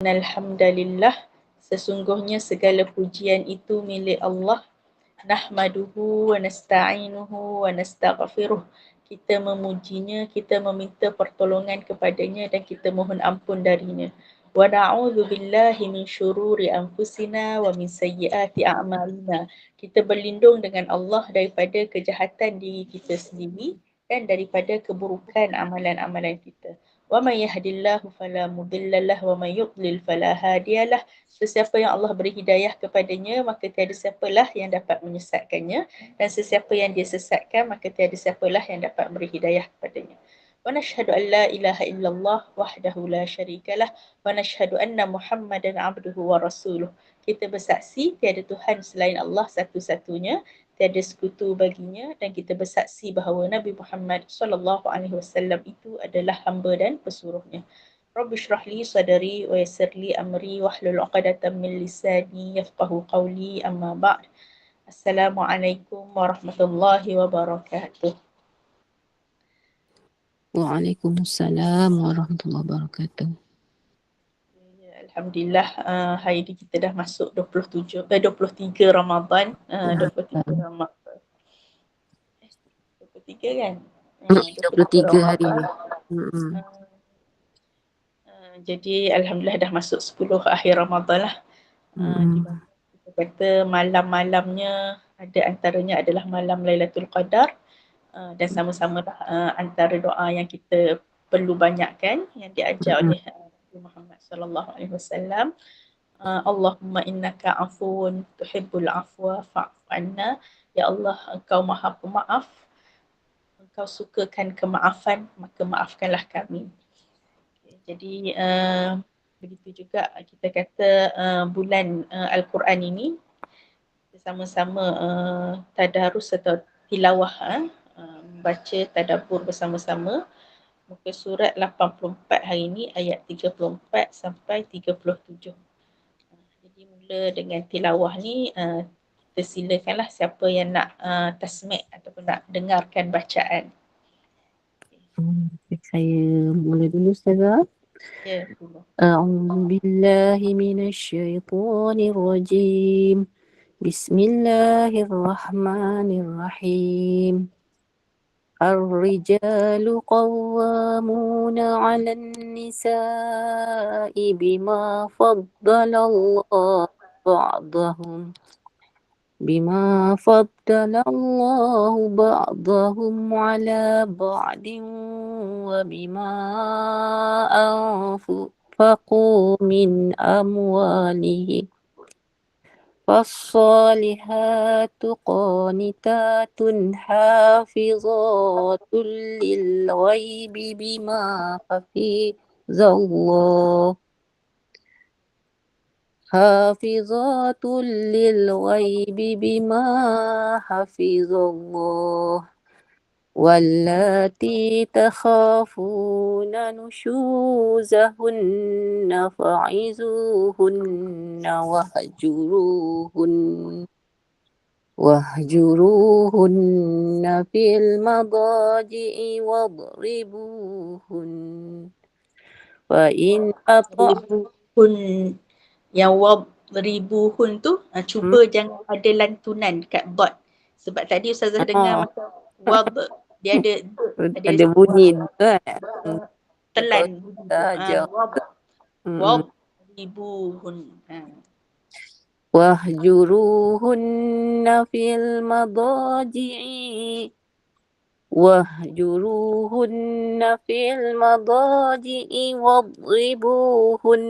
Alhamdulillah, sesungguhnya segala pujian itu milik Allah. Nahmaduhu wa nasta'inuhu wa nastaghfiruh. Kita memujinya, kita meminta pertolongan kepadanya dan kita mohon ampun darinya. Wa na'udzu billahi min syururi anfusina wa min sayyiati a'malina. Kita berlindung dengan Allah daripada kejahatan diri kita sendiri dan daripada keburukan amalan-amalan kita. Wa may yahdihillahu fala mudhillalah wa may yudlil fala hadiyalah. Sesiapa yang Allah beri hidayah kepadanya, maka tiada siapalah yang dapat menyesatkannya, dan sesiapa yang dia sesatkan, maka tiada siapalah yang dapat beri hidayah kepadanya. Wa nashhadu an la ilaha illallah wahdahu la syarikalah wa nashhadu anna Muhammadan abduhu wa rasuluh. Kita bersaksi tiada Tuhan selain Allah satu-satunya, tiada sekutu baginya, dan kita bersaksi bahawa Nabi Muhammad sallallahu alaihi wasallam itu adalah hamba dan pesuruhnya. Rabbi shrah li sadri wa yassir li amri wahlul 'uqdatam min lisani yafqahu qawli, amma ba'd. Assalamualaikum warahmatullahi wabarakatuh. Waalaikumsalam warahmatullahi wabarakatuh. Alhamdulillah, hari ini kita dah masuk 23 Ramadan. 23 Ramadan. 23 kan? 23 hari ni. Jadi Alhamdulillah dah masuk 10 akhir Ramadan lah. Kita kata malam-malamnya ada antaranya adalah malam Lailatul Qadar, dan sama-sama lah antara doa yang kita perlu banyakkan yang diajar oleh Nabi Muhammad sallallahu alaihi wasallam. Allahumma innaka afuwun tuhibbul afwa fa'fu anna. Ya Allah, Engkau Maha Pemaaf, Engkau sukakan kemaafan, maka maafkanlah kami. Jadi begitu juga kita kata bulan Al-Quran ini sama-sama tadarus atau tilawah, membaca tadabbur bersama-sama muka surat 84 hari ini ayat 34 sampai 37. Jadi mula dengan tilawah ni, kita silakanlah siapa yang nak tasmi' ataupun nak dengarkan bacaan. Saya mula dulu Ustazah. Ya, A'udzu billahi minasyaitonir rajim. Bismillahirrahmanirrahim. الرجال قوامون على النساء بما فضل الله بعضهم على بعض وبما أنفقوا من أموالهم فالصالحات قانتات حافظات للغيب بما حفظ الله حافظات للغيب بما حفظ الله واللاتي تخافون نشوزهن فعظوهن واهجروهن في المضاجع واضربوهن فإن أطعتم yang wadribuhun tu cuba jangan ada lantunan dekat dot, sebab tadi Ustazah dengar macam wad dia ada bunyi kan, telan wadribuhun. wahjuruhunna fil madaji'i wadribuhun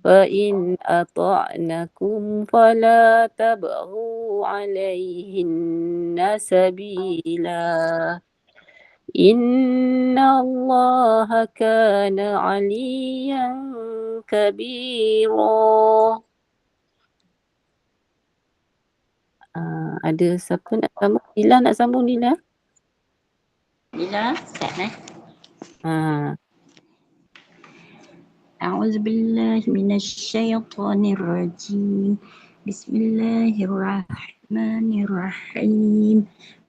فإن أطعنكم فلا تبغوا عليهن سبيلا إن الله كان عليا كبيرا. Ada siapa nak sambung? Nila nak sambung, Nila? Nila, start أعوذ بالله من الشيطان الرجيم بسم الله الرحمن الرحيم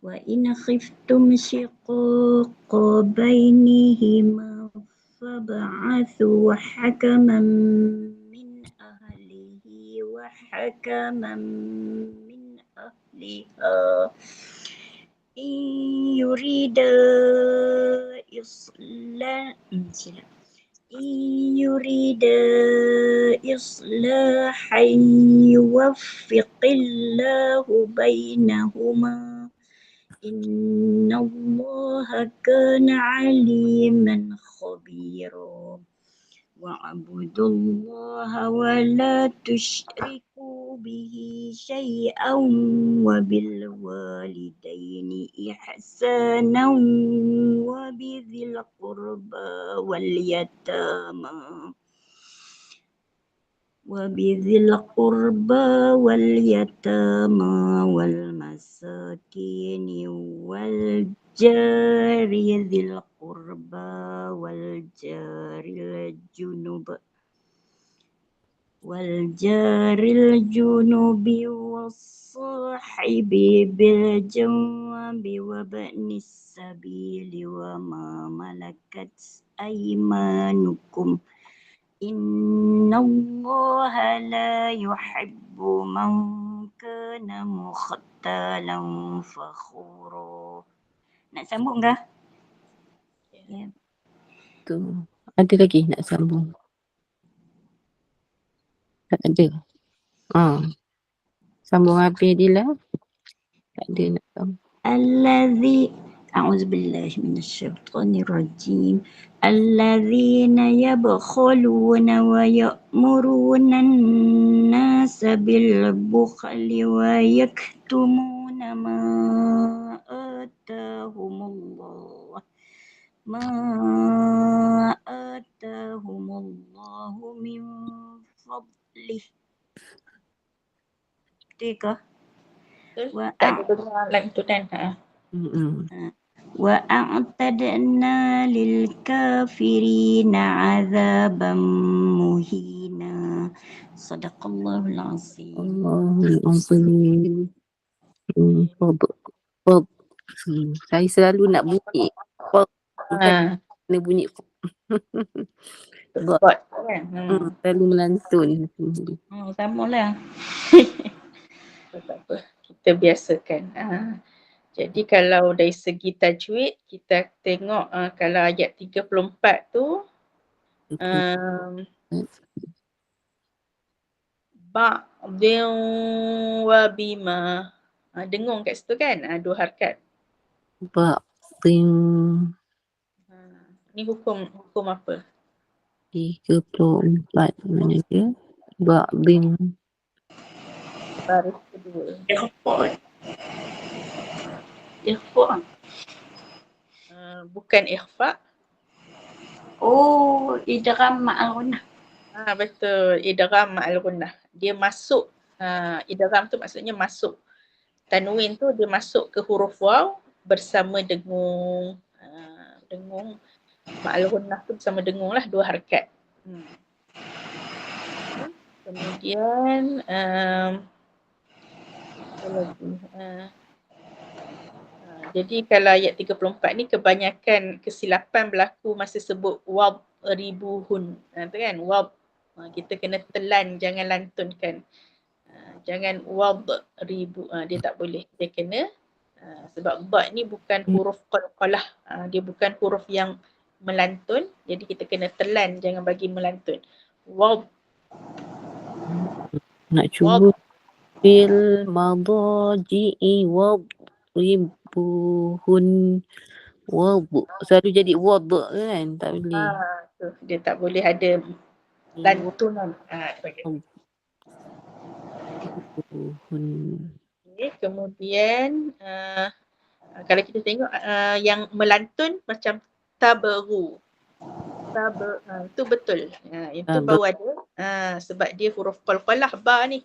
وإن خفتم شقاق بينهما فابعثوا حكما من أهله وحكما من أهلها إن يريدا إصلاحا يوفق الله بينهما إن الله كان عليما خبيرا واعبدوا الله ولا تشركوا به شيئا وبالوالدين إحسانا وبذي القربى واليتامى والمساكين والجار ذي القربى والجار الجنب والصاحب بالجنب وابن السبيل وما ملكت أيمانكم إن الله لا يحب من كان مختالا فخورا. Nak sambung kah? Ya. Tu. Ada lagi nak sambung? Tak ada. Sambung habis Adila. Tak ada nak sambung. أعوذ بالله من الشيطان الرجيم الذين يبخلون ويأمرون الناس بالبخل ويكتمون ما آتاهم الله من فضله. Tiga. Tak ada dengar lagu tu kan? وأعتدنا للكافرين عذابا مهينا صدق الله العظيم. Allahul Azim. Saya selalu nak bunyi. Bukan kena bunyi. Spot kan? Selalu melantun. Sama lah. Tak apa. Kita biasakan. Jadi kalau dari segi tajwid, kita tengok kalau ayat 34 tu ba'din wa bima. Dengung kat situ kan? Dua harakat. Ba'din. Ni hukum apa? 34 mana dia? Ba'din. Baris kedua. Ikhfa. Bukan ikhfa. Oh, idgham ma'al gunnah. Betul, idgham ma'al gunnah. Dia masuk, idgham tu maksudnya masuk. Tanwin tu dia masuk ke huruf waw bersama dengung. Dengung ma'al gunnah tu bersama dengung lah, dua harakat. Kemudian apa lagi? Jadi kalau ayat 34 ni kebanyakan kesilapan berlaku masa sebut wadribuhun. Tu kan, kita kena telan, jangan lantunkan. Jangan wadribu, dia tak boleh. Dia kena, sebab ba ni bukan huruf qalqalah. Dia bukan huruf yang melantun. Jadi kita kena telan, jangan bagi melantun. Nak cuba fil madaji'i wadribuhun. Selalu jadi wad kan, tak boleh. Dia tak boleh ada lantunan. Okay, kemudian kalau kita tengok yang melantun macam tabaru. Itu betul. Itu baru ada. Sebab dia huruf qalqalah ba ni.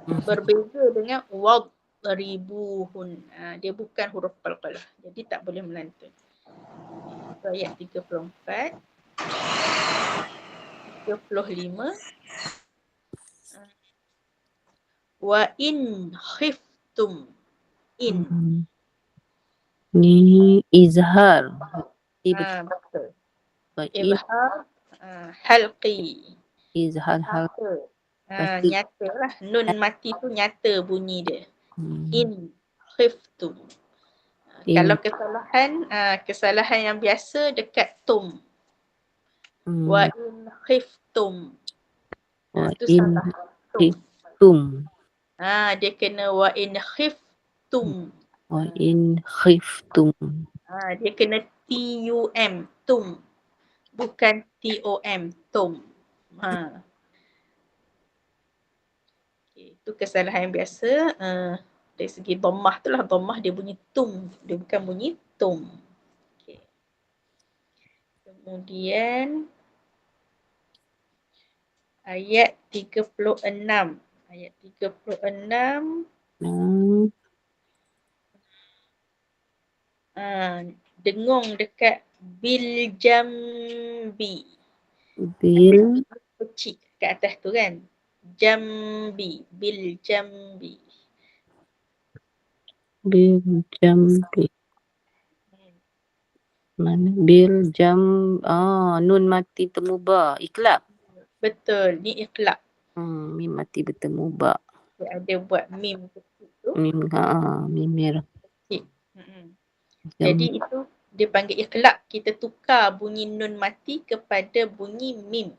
Berbeza dengan wadribuhun. Dia bukan huruf qalqalah. Jadi tak boleh melantun. Itu ayat 34. 35. Wa in khiftum. Ni izhar. Betul. Wa in Izhar halqi. izhar hal. Nyata. Lepas tu Nyata lah. Nun mati tu nyata bunyi dia. hmm, In khiftum. in Kalau kesalahan yang biasa dekat tum. Wa hmm, in khiftum. wa Tu in salah. Tum. khiftum. Dia kena wa in khiftum. Wa in khiftum. Dia kena T-U-M. Tum. Bukan T-O-M. Tum. Okay. Itu kesalahan yang biasa. Dari segi dhammah tu lah. Dhammah dia bunyi tum. Dia bukan bunyi tum. Okay. Kemudian ayat 36. Ayat 36. Dengung dekat bil jambi. Bil Kecil kat atas tu kan. Jambi. Bil jambi. bil jambi. Mana bil jam nun mati bertemu iklab. Betul. Ni iqlab. Mim mati bertemu ba. Dia ada buat mim kecil tu. Mim mim merah. Kecil. Jam Jadi itu dia panggil iqlab. Kita tukar bunyi nun mati kepada bunyi mim.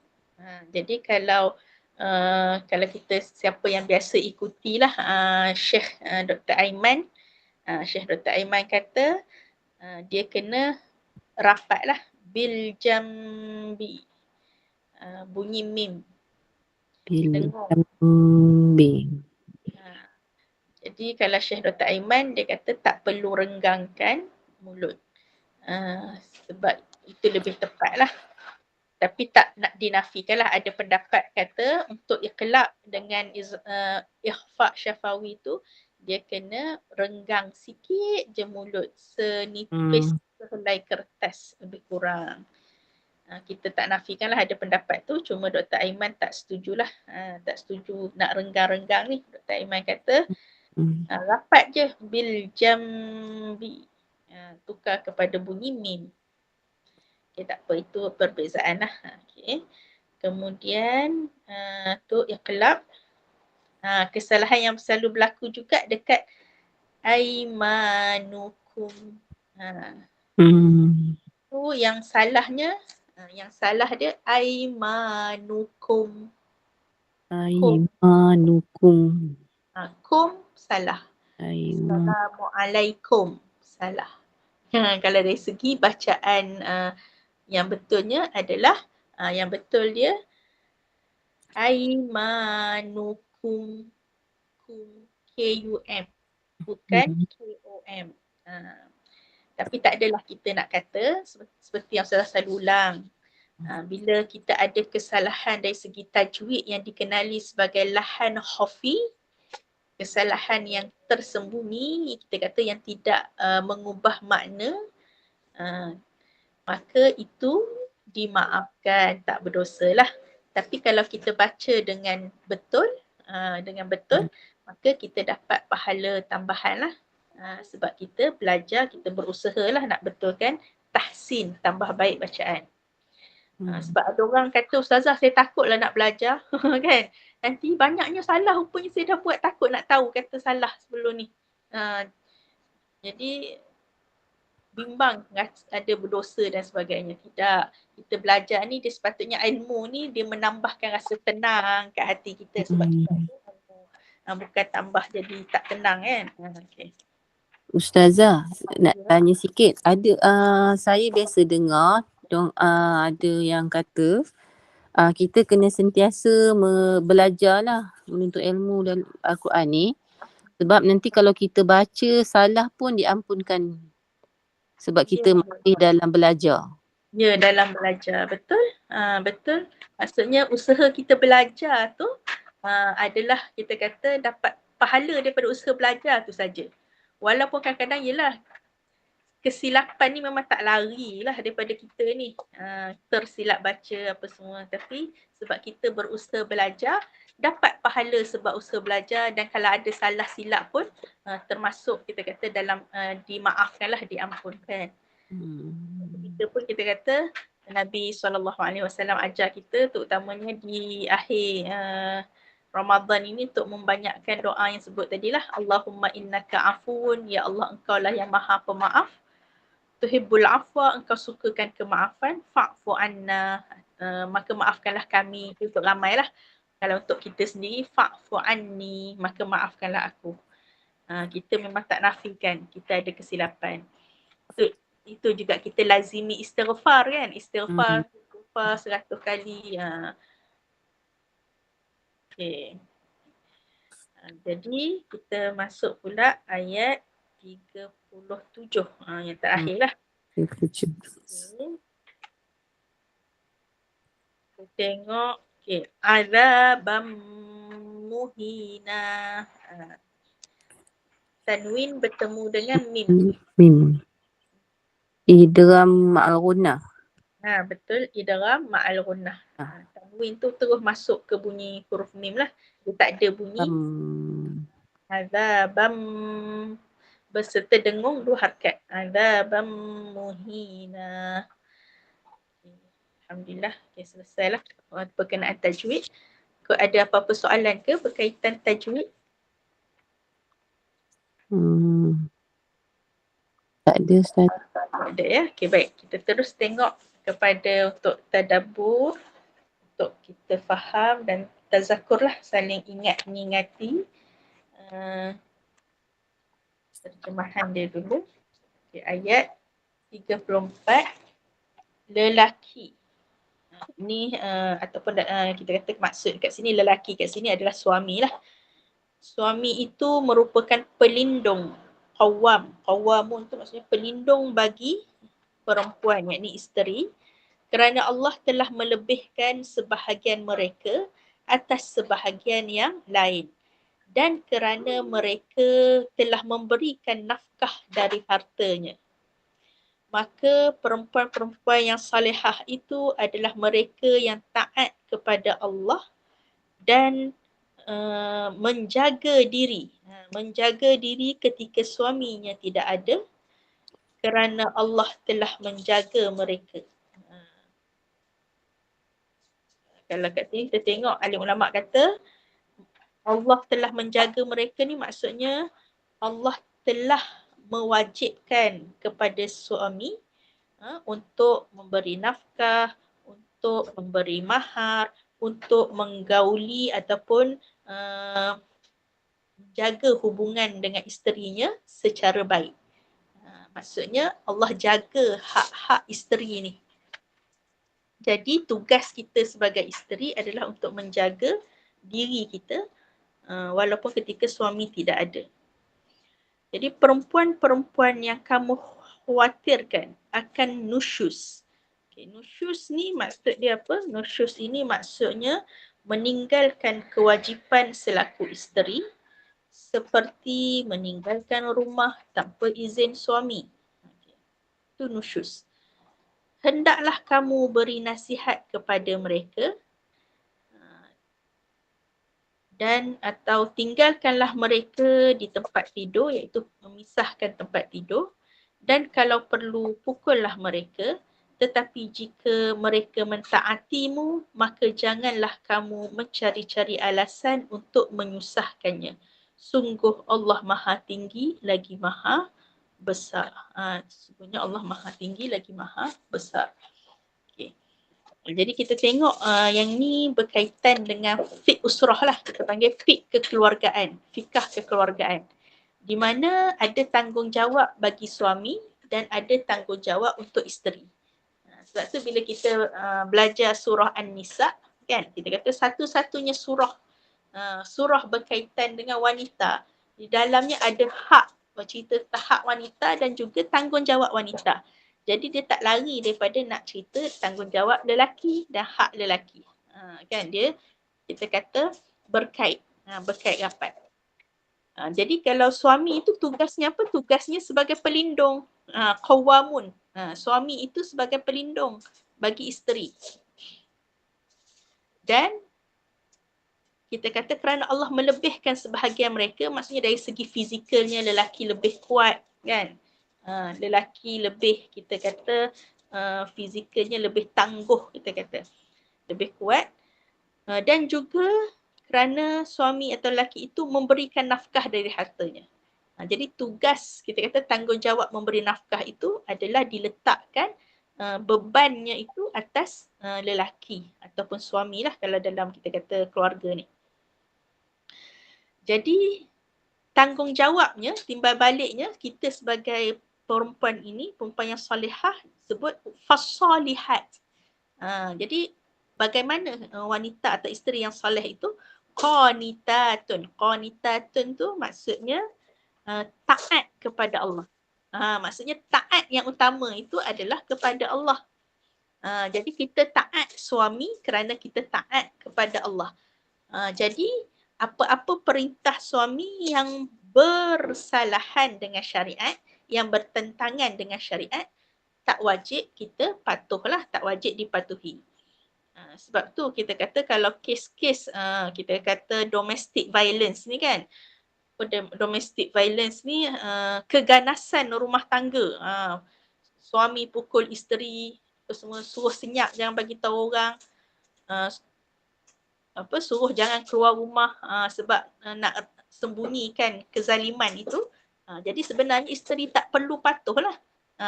Jadi kalau kita siapa yang biasa ikutilah Syekh Dr. Aiman. Syekh Dr. Aiman kata dia kena rapatlah bil jambi. Bunyi mim. bil Dengung. jambi. Jadi kalau Syekh Dr. Aiman dia kata tak perlu renggangkan mulut. Sebab itu lebih tepat lah. Tapi tak nak dinafikan lah. Ada pendapat kata untuk iqlab dengan ikhfa syafawi tu dia kena renggang sikit je mulut. Senipis sehelai kertas lebih kurang. Kita tak nafikan lah ada pendapat tu. Cuma Dr. Aiman tak setujulah. Tak setuju nak renggang-renggang ni. Dr. Aiman kata rapat je bil jambi. Tukar kepada bunyi mim. Okay, tak apa, itu perbezaan lah. Okay. Kemudian tu iqlab. Kesalahan yang selalu berlaku juga dekat aimanukum. Tu yang salahnya, yang salah dia aimanukum. Aimanukum. Kum salah. Assalamualaikum salah. Kalau dari segi bacaan yang betulnya adalah yang betul dia aimanukum. K-U-M. Bukan K-O-M. Tapi tak adalah kita nak kata seperti yang saya selalu ulang. Bila kita ada kesalahan dari segi tajwid yang dikenali sebagai lahan khafi, kesalahan yang tersembunyi, kita kata yang tidak mengubah makna, maka itu dimaafkan, tak berdosa lah. Tapi kalau kita baca dengan betul, maka kita dapat pahala tambahan lah. Sebab kita belajar, kita berusaha lah nak betulkan tahsin, tambah baik bacaan. Sebab ada orang kata, Ustazah saya takutlah nak belajar. Kan? Nanti banyaknya salah, rupanya saya dah buat, takut nak tahu kata salah sebelum ni. Jadi bimbang ada berdosa dan sebagainya. Tidak. Kita belajar ni dia sepatutnya ilmu ni dia menambahkan rasa tenang kat hati kita sebab kita ilmu. Bukan tambah jadi tak tenang kan. Okay. Ustazah, nak tanya sikit. Ada saya biasa dengar ada yang kata kita kena sentiasa belajar lah menuntut ilmu dalam Al-Quran ni. Sebab nanti kalau kita baca salah pun diampunkan. Sebab kita masih dalam belajar. Ya, dalam belajar. Betul? Betul. Maksudnya usaha kita belajar tu adalah kita kata dapat pahala daripada usaha belajar tu saja. Walaupun kadang-kadang yelah kesilapan ni memang tak lari lah daripada kita ni. Tersilap baca apa semua. Tapi sebab kita berusaha belajar, dapat pahala sebab usaha belajar dan kalau ada salah silap pun termasuk kita kata dalam dimaafkan lah, diampunkan. Kita pun kita kata Nabi SAW ajar kita terutamanya di akhir Ramadan ini untuk membanyakkan doa yang sebut tadilah, Allahumma innaka afuun, ya Allah engkau lah yang maha pemaaf, tuhibbul afwa, engkau sukakan kemaafan, fa'fu anna, maka maafkanlah kami. Itu untuk ramai lah. Kalau untuk kita sendiri, fa'fu anni, maka maafkanlah aku. Kita memang tak nafikan kita ada kesilapan. Itu juga kita lazimi istighfar kan, istighfar 100 kali. Okay. Jadi kita masuk pula ayat 37 yang terakhir lah. Okay. Kita tengok azabam muhina. Tanwin bertemu dengan mim. Idgham ma'al gunnah. Betul, idgham ma'al gunnah. Tanwin tu terus masuk ke bunyi huruf mim lah. Dia tak ada bunyi. Azabam berserta dengung 2 harakat. Azabam muhina. Alhamdulillah, selesailah berkenaan tajwid. Kau ada apa-apa soalan ke berkaitan tajwid? Tak ada, Ustaz. Tak ada ya. Okay, baik. Kita terus tengok kepada untuk tadabbur, untuk kita faham dan tazakur lah, saling ingat-ingati terjemahan dia dulu. Okay, ayat 34, lelaki. Ni ataupun kita kata maksud kat sini lelaki kat sini adalah suami lah. Suami itu merupakan pelindung, qawamun tu maksudnya pelindung bagi perempuan, yakni isteri, kerana Allah telah melebihkan sebahagian mereka atas sebahagian yang lain, dan kerana mereka telah memberikan nafkah dari hartanya. Maka perempuan-perempuan yang salihah itu adalah mereka yang taat kepada Allah dan menjaga diri ketika suaminya tidak ada, kerana Allah telah menjaga mereka. Kalau kat sini kita tengok alim ulama kata Allah telah menjaga mereka ni maksudnya Allah telah mewajibkan kepada suami untuk memberi nafkah, untuk memberi mahar, untuk menggauli ataupun jaga hubungan dengan isterinya secara baik. Maksudnya Allah jaga hak-hak isteri ni. Jadi tugas kita sebagai isteri adalah untuk menjaga diri kita walaupun ketika suami tidak ada. Jadi perempuan-perempuan yang kamu khawatirkan akan nusyus. Okay, nusyus ni maksud dia apa? Nusyus ini maksudnya meninggalkan kewajipan selaku isteri, seperti meninggalkan rumah tanpa izin suami. Itu nusyus. Hendaklah kamu beri nasihat kepada mereka dan atau tinggalkanlah mereka di tempat tidur, iaitu memisahkan tempat tidur, dan kalau perlu pukullah mereka, tetapi jika mereka mentaatimu, maka janganlah kamu mencari-cari alasan untuk menyusahkannya. Sungguh Allah Maha Tinggi lagi Maha Besar. Sesungguhnya Allah Maha Tinggi lagi Maha Besar. Okay. Jadi kita tengok yang ni berkaitan dengan fiqh usrah lah. Kita panggil fiqh kekeluargaan, fikah kekeluargaan. Di mana ada tanggungjawab bagi suami dan ada tanggungjawab untuk isteri. Sebab tu bila kita belajar surah An-Nisa, kan, kita kata satu-satunya surah berkaitan dengan wanita. Di dalamnya ada hak, cerita tentang hak wanita dan juga tanggungjawab wanita. Jadi dia tak lari daripada nak cerita tanggungjawab lelaki dan hak lelaki. Kan dia, kita kata berkait rapat. Jadi kalau suami itu tugasnya apa? Tugasnya sebagai pelindung. Qawamun. Suami itu sebagai pelindung bagi isteri. Dan kita kata kerana Allah melebihkan sebahagian mereka, maksudnya dari segi fizikalnya lelaki lebih kuat, kan? Lelaki lebih, kita kata fizikalnya lebih tangguh, kita kata. Lebih kuat. Dan juga kerana suami atau lelaki itu memberikan nafkah dari hartanya. Jadi tugas, kita kata tanggungjawab memberi nafkah itu adalah diletakkan bebannya itu atas lelaki ataupun suami lah kalau dalam kita kata keluarga ni. Jadi tanggungjawabnya, timbal baliknya kita sebagai perempuan ini, perempuan yang solehah sebut fasalihat. Jadi bagaimana wanita atau isteri yang soleh itu qanitatun. Qanitatun tu maksudnya taat kepada Allah. Maksudnya taat yang utama itu adalah kepada Allah. Jadi kita taat suami kerana kita taat kepada Allah. Jadi apa-apa perintah suami yang bersalahan dengan syariat, yang bertentangan dengan syariat, tak wajib kita patuhlah, tak wajib dipatuhi. Sebab tu kita kata kalau kes-kes kita kata domestic violence ni kan, domestic violence ni keganasan rumah tangga. Suami pukul isteri, semua suruh senyap, jangan bagi tahu orang. Suruh jangan keluar rumah sebab nak sembunyikan kezaliman itu. Jadi sebenarnya isteri tak perlu patuh lah.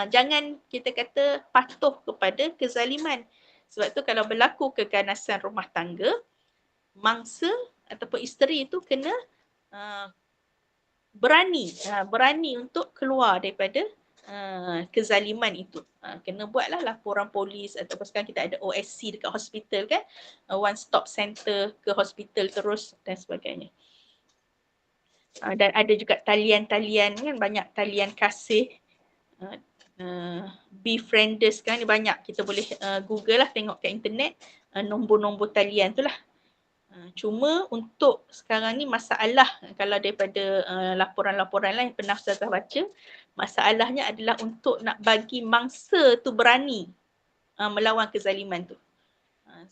Jangan kita kata patuh kepada kezaliman. Sebab tu kalau berlaku keganasan rumah tangga, mangsa ataupun isteri itu kena berani untuk keluar daripada kezaliman itu. Kena buatlah laporan polis ataupun sekarang kita ada OSC dekat hospital kan, one stop center ke hospital terus dan sebagainya. Dan ada juga talian-talian kan, banyak talian kasih, Befrienders sekarang ni banyak, kita boleh Google lah, tengok kat internet nombor-nombor talian tu lah. Cuma untuk sekarang ni masalah, kalau daripada laporan-laporan lain pernah Ustazah baca, masalahnya adalah untuk nak bagi mangsa tu berani melawan kezaliman tu.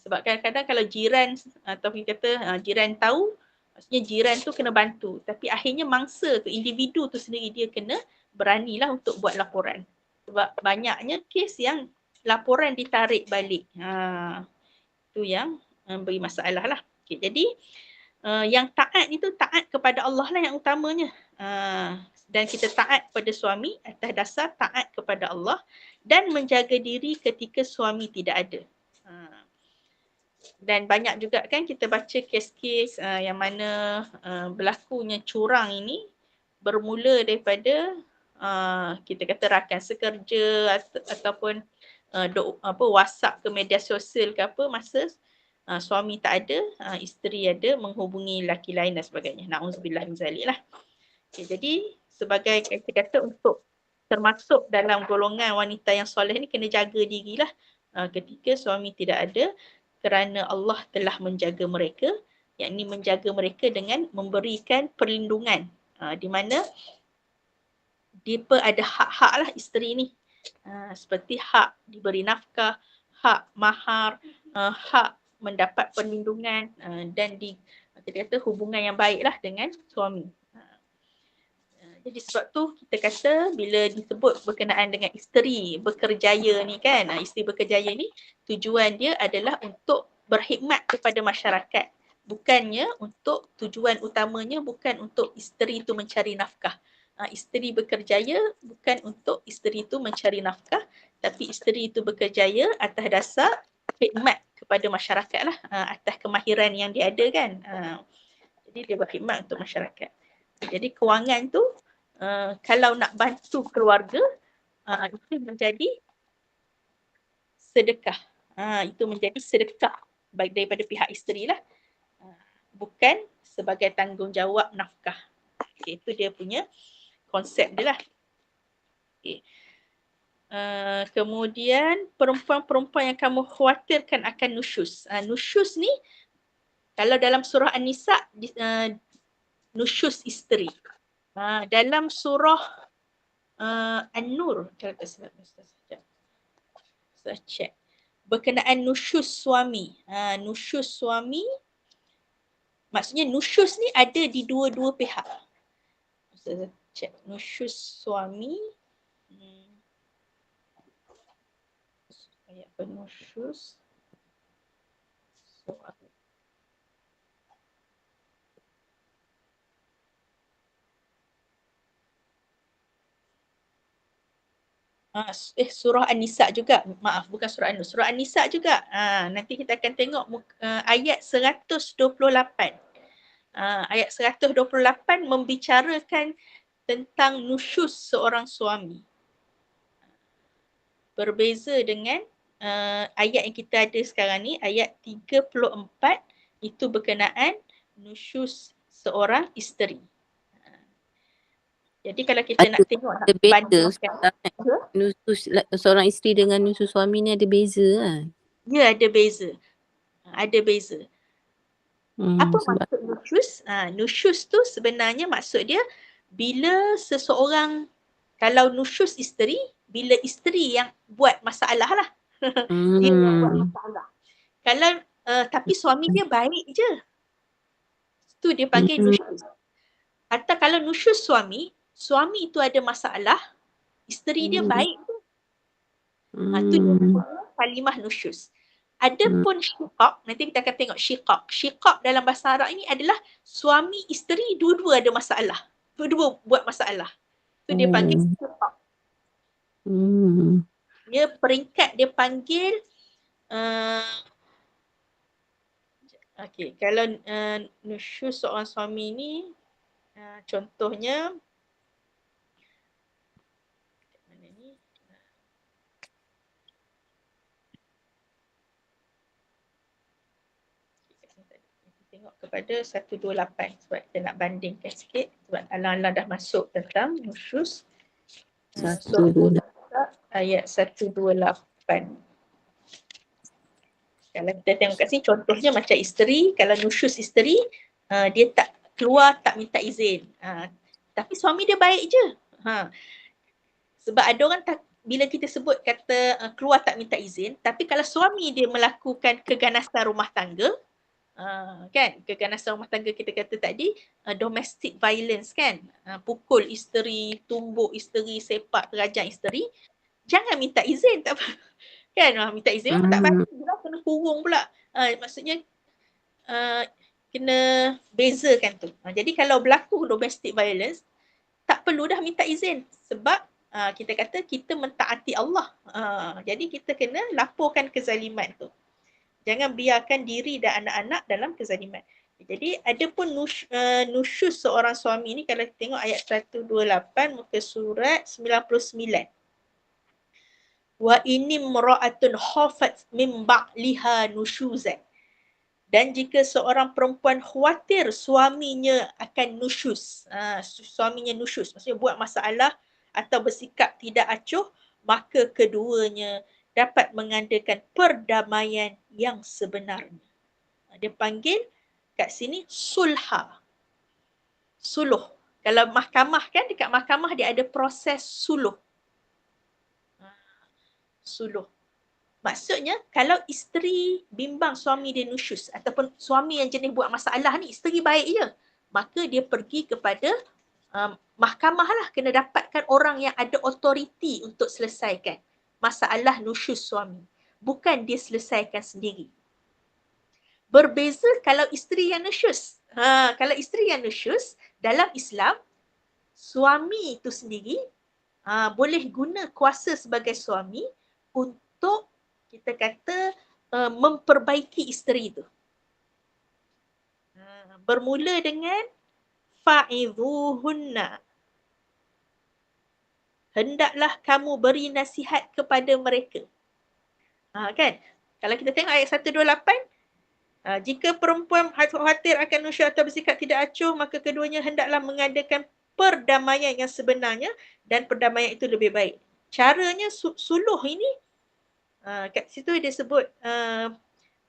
Sebab kadang-kadang kalau jiran atau kita kata jiran tahu, maksudnya jiran tu kena bantu. Tapi akhirnya mangsa tu, individu tu sendiri dia kena beranilah untuk buat laporan. Sebab banyaknya kes yang laporan ditarik balik. Itu yang beri masalah lah. Okay, jadi yang taat itu taat kepada Allah lah yang utamanya. Dan kita taat kepada suami atas dasar taat kepada Allah dan menjaga diri ketika suami tidak ada. Dan banyak juga kan kita baca kes-kes yang mana berlakunya curang ini bermula daripada kita kata rakan sekerja ataupun WhatsApp ke media sosial ke apa, masa suami tak ada, isteri ada menghubungi lelaki lain dan sebagainya. Na'udzubillah min zalik lah. Okay, jadi sebagai kita kata untuk termasuk dalam golongan wanita yang soleh ni kena jaga dirilah ketika suami tidak ada, kerana Allah telah menjaga mereka, yakni menjaga mereka dengan memberikan perlindungan di mana dia ada hak-hak lah isteri ni, seperti hak diberi nafkah, hak mahar, hak mendapat perlindungan dan kita kata hubungan yang baiklah dengan suami. Jadi sebab tu kita kata bila disebut berkenaan dengan isteri bekerjaya ni kan, isteri bekerjaya ni tujuan dia adalah untuk berkhidmat kepada masyarakat. Bukannya untuk tujuan utamanya bukan untuk isteri tu mencari nafkah. Isteri bekerjaya bukan untuk isteri tu mencari nafkah, tapi isteri itu bekerjaya atas dasar khidmat kepada masyarakat lah, atas kemahiran yang dia ada kan. Jadi dia berkhidmat untuk masyarakat. Jadi kewangan tu kalau nak bantu keluarga, itu menjadi sedekah. Itu menjadi sedekah baik daripada pihak isteri lah. Bukan sebagai tanggungjawab nafkah. Okay, itu dia punya konsep dia lah. Okay. Kemudian perempuan-perempuan yang kamu khawatirkan akan nusyus. Nusyus ni kalau dalam surah An-Nisa nusyus isteri. Dalam surah An-Nur, saya check berkenaan nusyus suami. Nusyus suami maksudnya nusyus ni ada di dua-dua pihak. Saya check nusyus suami. ayat penusyus surah. Surah An-Nisa juga. Maaf, bukan surah An-Nur. Surah An-Nisa juga. Nanti kita akan tengok ayat 128. Ayat 128 membicarakan tentang nusyus seorang suami. Berbeza dengan ayat yang kita ada sekarang ni, ayat 34 itu berkenaan nusyus seorang isteri. Jadi kalau kita nak tengok, nak Ada beza bandingkan. nusus seorang isteri dengan nusus suami ni ada beza kan? Ya, ada beza. Ada beza. Apa sebab maksud nusyus? Nusyus tu sebenarnya maksud dia bila seseorang, kalau nusyus isteri, bila isteri yang buat masalah lah. Dia yang buat masalah. Kalau tapi suami dia baik je, tu dia panggil nusyus. Atau kalau nusyus suami itu ada masalah, isteri dia baik tu. Tu dia panggil kalimah nusyus. Adapun syiqaq, nanti kita akan tengok syiqaq. Syiqaq dalam bahasa Arab ini adalah suami isteri dua-dua ada masalah. Dua-dua buat masalah. Tu dia panggil syiqaq. Dia peringkat dia panggil okey, kalau nusyus seorang suami ni contohnya mana ni? Tengok kepada 128 sebab kita nak bandingkan sikit sebab Alang-Alang dah masuk tentang nusyus. Ayat 128. Kalau kita tengok kat sini contohnya macam isteri, kalau nusyus isteri dia tak keluar, tak minta izin. Tapi suami dia baik je. Sebab ada orang bila kita sebut kata keluar tak minta izin, tapi kalau suami dia melakukan keganasan rumah tangga, kan, keganasan rumah tangga kita kata tadi domestic violence kan, pukul isteri, tumbuk isteri, sepak terajang isteri, jangan minta izin, tak apa. Kan, minta izin pun tak bagi, kena kurung pula. Maksudnya kena bezakan tu. Jadi kalau berlaku domestic violence, tak perlu dah minta izin sebab kita kata kita mentaati Allah. Jadi kita kena laporkan kezaliman tu. Jangan biarkan diri dan anak-anak dalam kezaliman. Jadi ada pun nusyus seorang suami ni, kalau kita tengok ayat 128 muka surat 99. Wa inni mra'atun khafat min ba'liha nusyuzan. Dan jika seorang perempuan khawatir suaminya akan nusyus, suaminya nusyus, maksudnya buat masalah atau bersikap tidak acuh, maka keduanya dapat mengadakan perdamaian yang sebenarnya. Dia panggil kat sini sulha. Suluh. Kalau mahkamah kan, dekat mahkamah dia ada proses suluh. Suluh. Maksudnya kalau isteri bimbang suami dia nusyus ataupun suami yang jenis buat masalah ni, isteri baik je, maka dia pergi kepada mahkamah lah, kena dapatkan orang yang ada autoriti untuk selesaikan masalah nusyus suami. Bukan dia selesaikan sendiri. Berbeza kalau isteri yang nusyus. Kalau isteri yang nusyus, dalam Islam, suami itu sendiri boleh guna kuasa sebagai suami untuk kita kata memperbaiki isteri itu. Bermula dengan fa'idhuhunna. Hendaklah kamu beri nasihat kepada mereka. Kan? Kalau kita tengok ayat 128, jika perempuan khawatir akan nusyus atau bersikap tidak acuh, maka keduanya hendaklah mengadakan perdamaian yang sebenarnya dan perdamaian itu lebih baik. Caranya suluh ini, kat situ dia sebut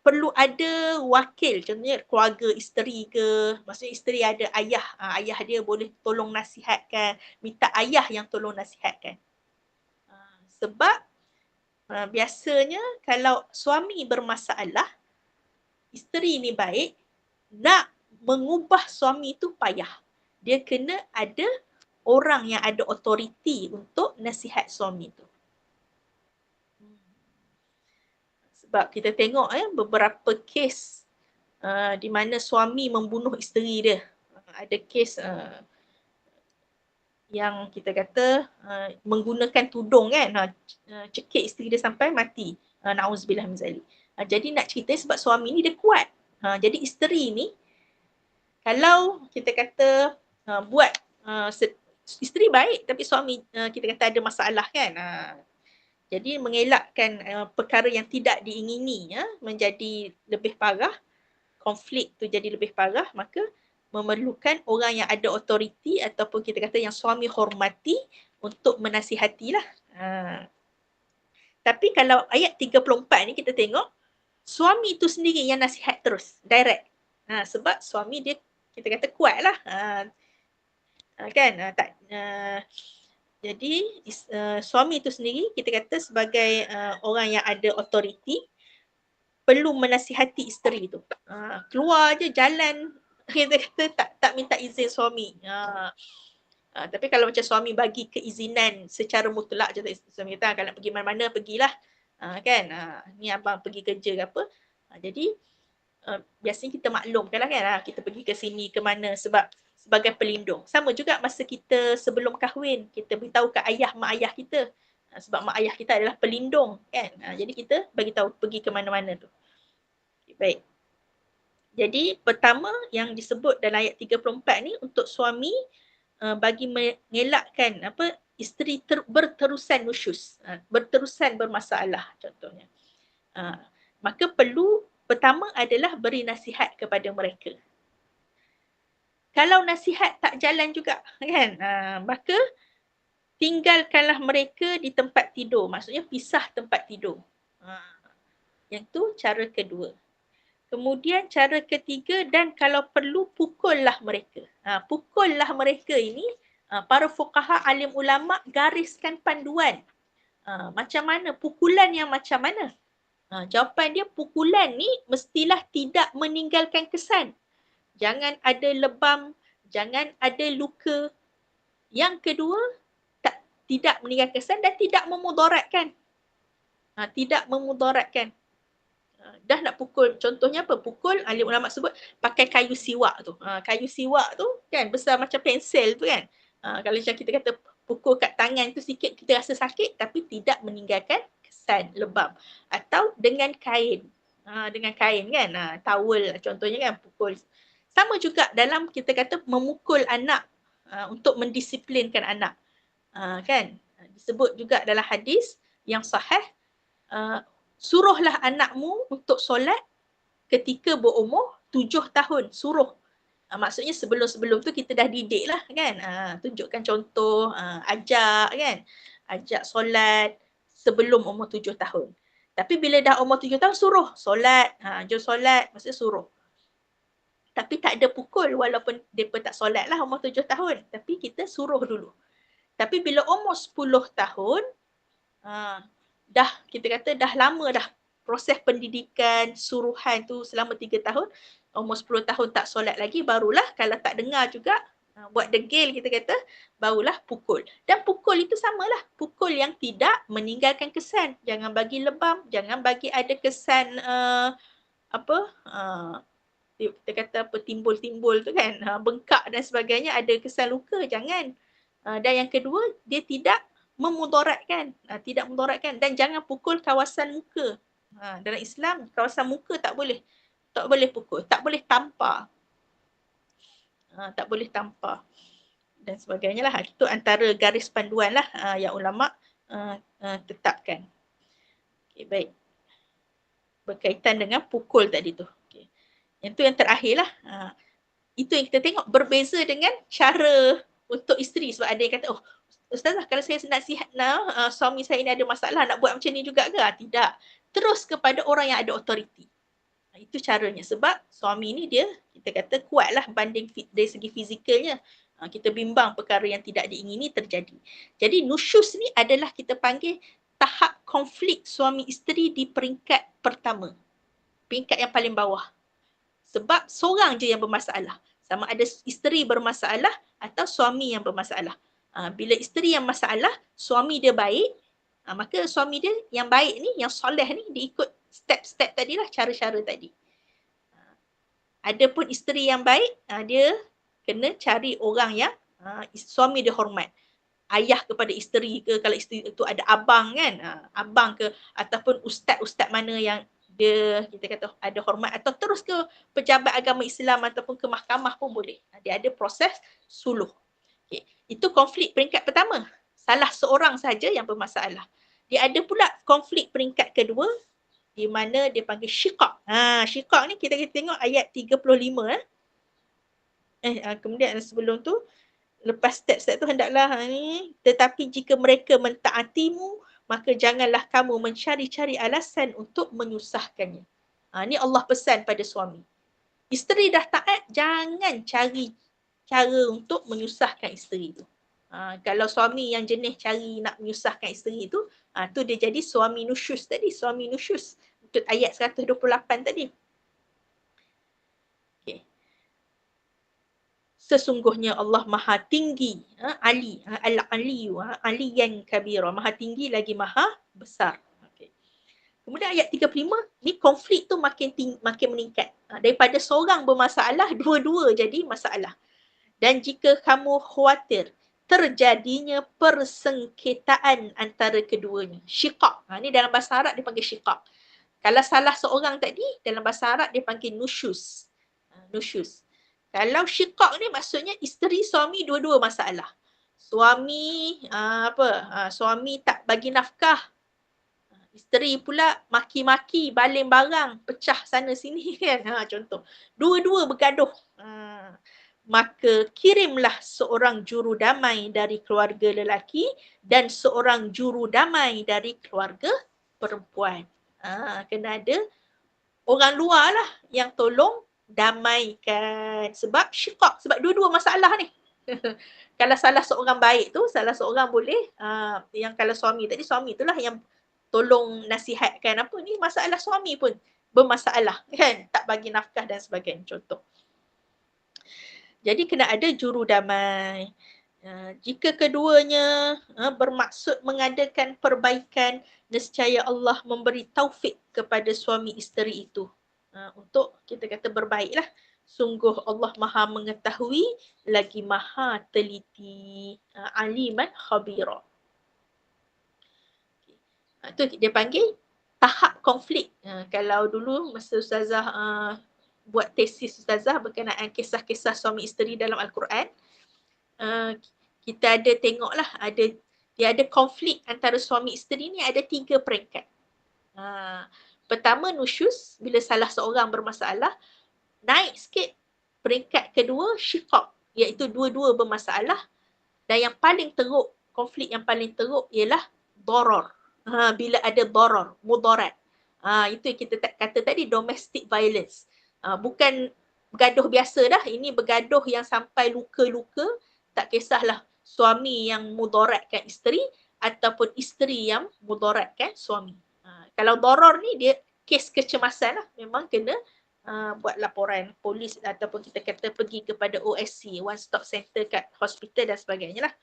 perlu ada wakil, contohnya keluarga isteri ke, maksudnya isteri ada ayah, ayah dia boleh tolong nasihatkan, minta ayah yang tolong nasihatkan. Sebab biasanya kalau suami bermasalah, isteri ni baik, nak mengubah suami tu payah. Dia kena ada orang yang ada autoriti untuk nasihat suami tu. Sebab kita tengok beberapa kes di mana suami membunuh isteri dia. Ada kes yang kita kata menggunakan tudung kan, cekik isteri dia sampai mati. Na'udzubillah min zalik. Jadi nak cerita sebab suami ni dia kuat. Jadi isteri ni kalau kita kata buat isteri baik tapi suami kita kata ada masalah kan. Jadi mengelakkan perkara yang tidak diingini menjadi lebih parah, konflik tu jadi lebih parah, maka memerlukan orang yang ada otoriti ataupun kita kata yang suami hormati untuk menasihatilah. Tapi kalau ayat 34 ni kita tengok suami tu sendiri yang nasihat terus, direct. Sebab suami dia kita kata kuat lah. Jadi suami itu sendiri kita kata sebagai orang yang ada otoriti perlu menasihati isteri tu. Keluar je jalan kita kata tak minta izin suami. Tapi kalau macam suami bagi keizinan secara mutlak je, suami kata kalau nak pergi mana-mana pergilah. Kan? Ni abang pergi kerja ke apa. Jadi biasanya kita maklumkan lah kan. Kita pergi ke sini ke mana sebab sebagai pelindung. Sama juga masa kita sebelum kahwin, kita beritahu ke mak ayah kita. Sebab mak ayah kita adalah pelindung kan. Jadi kita bagi tahu pergi ke mana-mana tu. Okay, baik. Jadi pertama yang disebut dalam ayat 34 ni untuk suami bagi mengelakkan isteri berterusan nusyus, berterusan bermasalah contohnya. Maka perlu pertama adalah beri nasihat kepada mereka. Kalau nasihat tak jalan juga kan, maka tinggalkanlah mereka di tempat tidur. Maksudnya pisah tempat tidur. Yang tu cara kedua. Kemudian cara ketiga, dan kalau perlu pukullah mereka. Pukullah mereka ini, para fuqaha alim ulama gariskan panduan. Macam mana? Pukulan yang macam mana? Jawapan dia pukulan ni mestilah tidak meninggalkan kesan. Jangan ada lebam, jangan ada luka. Yang kedua, tidak meninggalkan kesan dan tidak memudaratkan. Tidak memudaratkan. Dah nak pukul, contohnya apa? Pukul, alim ulama sebut pakai kayu siwak tu. Kayu siwak tu kan besar macam pensel tu kan. Kalau macam kita kata pukul kat tangan tu sikit kita rasa sakit tapi tidak meninggalkan kesan, lebam. Atau dengan kain. Dengan kain kan. Towel contohnya kan pukul. Sama juga dalam kita kata memukul anak untuk mendisiplinkan anak. Kan? Disebut juga dalam hadis yang sahih, suruhlah anakmu untuk solat ketika berumur 7 tahun. Suruh. Maksudnya sebelum-sebelum tu kita dah didik lah kan. Tunjukkan contoh, ajak kan. Ajak solat sebelum umur 7 tahun. Tapi bila dah umur 7 tahun suruh solat. Jom solat, maksudnya suruh. Tapi tak ada pukul walaupun mereka tak solat lah umur 7 tahun. Tapi kita suruh dulu. Tapi bila umur 10 tahun, dah kita kata dah lama dah proses pendidikan, suruhan tu selama 3 tahun, umur 10 tahun tak solat lagi, barulah kalau tak dengar juga, buat degil kita kata, barulah pukul. Dan pukul itu samalah, pukul yang tidak meninggalkan kesan. Jangan bagi lebam, jangan bagi ada kesan kita kata apa timbul-timbul tu kan, bengkak dan sebagainya, ada kesan luka, jangan. Dan yang kedua, dia tidak memudaratkan, tidak memudaratkan, dan jangan pukul kawasan muka. Dalam Islam kawasan muka tak boleh pukul, tak boleh tampar. Tak boleh tampar dan sebagainya lah. Itu antara garis panduan lah yang ulama tetapkan. Okay, baik. Berkaitan dengan pukul tadi tu. Okay. Yang tu yang terakhir lah. Itu yang kita tengok berbeza dengan cara untuk isteri. Sebab ada yang kata, oh Ustazah kalau saya nasihat suami saya ni ada masalah, nak buat macam ni juga ke? Tidak. Terus kepada orang yang ada otoriti. Itu caranya. Sebab suami ni dia, kita kata kuatlah banding dari segi fizikalnya. Kita bimbang perkara yang tidak diingini terjadi. Jadi nusyus ni adalah kita panggil tahap konflik suami isteri di peringkat pertama. Peringkat yang paling bawah. Sebab seorang je yang bermasalah. Sama ada isteri bermasalah atau suami yang bermasalah. Bila isteri yang masalah, suami dia baik, maka suami dia yang baik ni, yang soleh ni, dia ikut step-step tadilah, cara-cara tadi. Adapun isteri yang baik, dia kena cari orang yang suami dia hormat. Ayah kepada isteri ke, kalau isteri itu ada abang kan, abang ke, ataupun ustaz-ustaz mana yang dia, kita kata ada hormat, atau terus ke pejabat agama Islam ataupun ke mahkamah pun boleh. Dia ada proses suluh. Okay. Itu konflik peringkat pertama. Salah seorang saja yang bermasalah. Dia ada pula konflik peringkat kedua, di mana dia panggil syiqaq. Syiqaq ni kita tengok ayat 35. Kemudian sebelum tu, lepas step-step tu hendaklah ni, tetapi jika mereka mentaatimu, maka janganlah kamu mencari-cari alasan untuk menyusahkannya. Ni Allah pesan pada suami. Isteri dah taat, jangan cari cara untuk menyusahkan isteri tu. Kalau suami yang jenis cari nak menyusahkan isteri tu, tu dia jadi suami nusyus tadi, suami nusyus. Untuk ayat 128 tadi. Okay. Sesungguhnya Allah Maha Tinggi, Ali, Al-Aliyu, Aliyan Kabira, Maha Tinggi lagi Maha Besar. Okay. Kemudian ayat 35, ni konflik tu makin meningkat. Daripada seorang bermasalah, dua-dua jadi masalah. Dan jika kamu khawatir terjadinya persengketaan antara keduanya, syiqaq. Ni dalam bahasa Arab dia panggil syiqaq. Kalau salah seorang tadi, dalam bahasa Arab dia panggil nusyus. Nusyus. Kalau syiqaq ni maksudnya isteri suami dua-dua masalah. Suami suami tak bagi nafkah. Isteri pula maki-maki, baling barang, pecah sana sini kan. Contoh. Dua-dua bergaduh. Maka kirimlah seorang juru damai dari keluarga lelaki dan seorang juru damai dari keluarga perempuan. Kena ada orang luar lah yang tolong damaikan. Sebab syiqaq, sebab dua-dua masalah ni. Kalau salah seorang baik tu, salah seorang boleh, yang kalau suami tadi, suami itulah yang tolong nasihatkan apa ni, masalah suami pun bermasalah kan, tak bagi nafkah dan sebagainya, contoh. Jadi kena ada juru damai. Jika keduanya bermaksud mengadakan perbaikan, nescaya Allah memberi taufik kepada suami isteri itu untuk kita kata berbaiklah. Sungguh Allah Maha mengetahui lagi Maha teliti, aliman khabira. Itu dia panggil tahap konflik. Kalau dulu masa Ustazah buat tesis Ustazah berkenaan kisah-kisah suami isteri dalam Al-Quran, kita ada tengoklah, dia ada konflik antara suami isteri ni ada 3 peringkat. Pertama nusyus, bila salah seorang bermasalah. Naik sikit peringkat kedua syiqaq, iaitu dua-dua bermasalah. Dan yang paling teruk, konflik yang paling teruk ialah darar. Bila ada darar, mudarat. Itu yang kita kata tadi, domestic violence. Bukan bergaduh biasa dah, ini bergaduh yang sampai luka-luka. Tak kisahlah suami yang mudaratkan isteri ataupun isteri yang mudaratkan suami. Kalau darar ni dia kes kecemasan lah, memang kena buat laporan polis ataupun kita kata pergi kepada OSC, One Stop Center kat hospital dan sebagainya lah.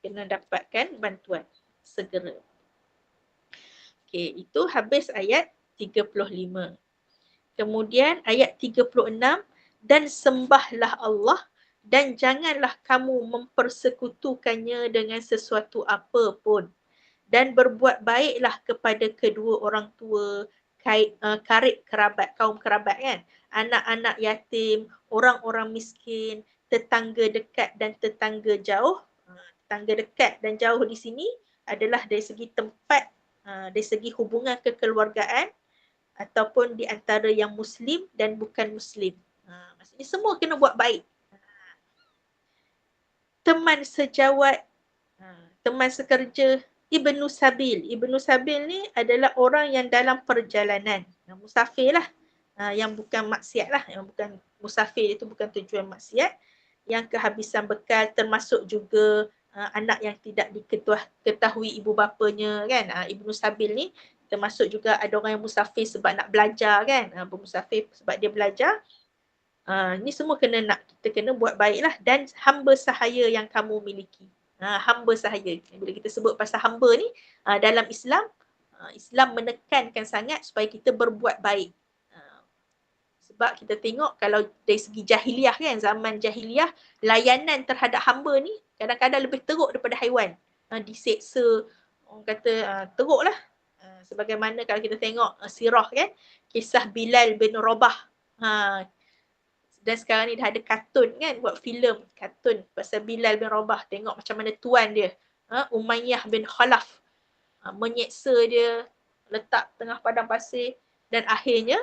Kena dapatkan bantuan segera. Okey, itu habis ayat 35. Kemudian ayat 36, dan sembahlah Allah dan janganlah kamu mempersekutukannya dengan sesuatu apa pun. Dan berbuat baiklah kepada kedua orang tua, karib kerabat, kaum kerabat kan, anak-anak yatim, orang-orang miskin, tetangga dekat dan tetangga jauh. Tetangga dekat dan jauh di sini adalah dari segi tempat, dari segi hubungan kekeluargaan ataupun di antara yang Muslim dan bukan Muslim. Maksudnya semua kena buat baik. Teman sejawat, teman sekerja, Ibnu Sabil. Ibnu Sabil ni adalah orang yang dalam perjalanan. Musafir lah. Yang bukan maksiat lah. Yang bukan musafir itu bukan tujuan maksiat. Yang kehabisan bekal, termasuk juga anak yang tidak diketahui ibu bapanya kan. Ibnu Sabil ni termasuk juga ada orang yang musafir sebab nak belajar kan. Bermusafir sebab dia belajar. Ni semua kita kena buat baiklah. Dan hamba sahaya yang kamu miliki. Hamba sahaya. Bila kita sebut pasal hamba ni dalam Islam, Islam menekankan sangat supaya kita berbuat baik. Sebab kita tengok kalau dari segi jahiliah kan, zaman jahiliah, layanan terhadap hamba ni kadang-kadang lebih teruk daripada haiwan. Diseksa, orang kata teruk lah. Sebagaimana kalau kita tengok sirah kan, kisah Bilal bin Rabah. Dan sekarang ni dah ada kartun kan, buat filem kartun pasal Bilal bin Rabah. Tengok macam mana tuan dia, Umayyah bin Khalaf, menyeksa dia, letak tengah padang pasir, dan akhirnya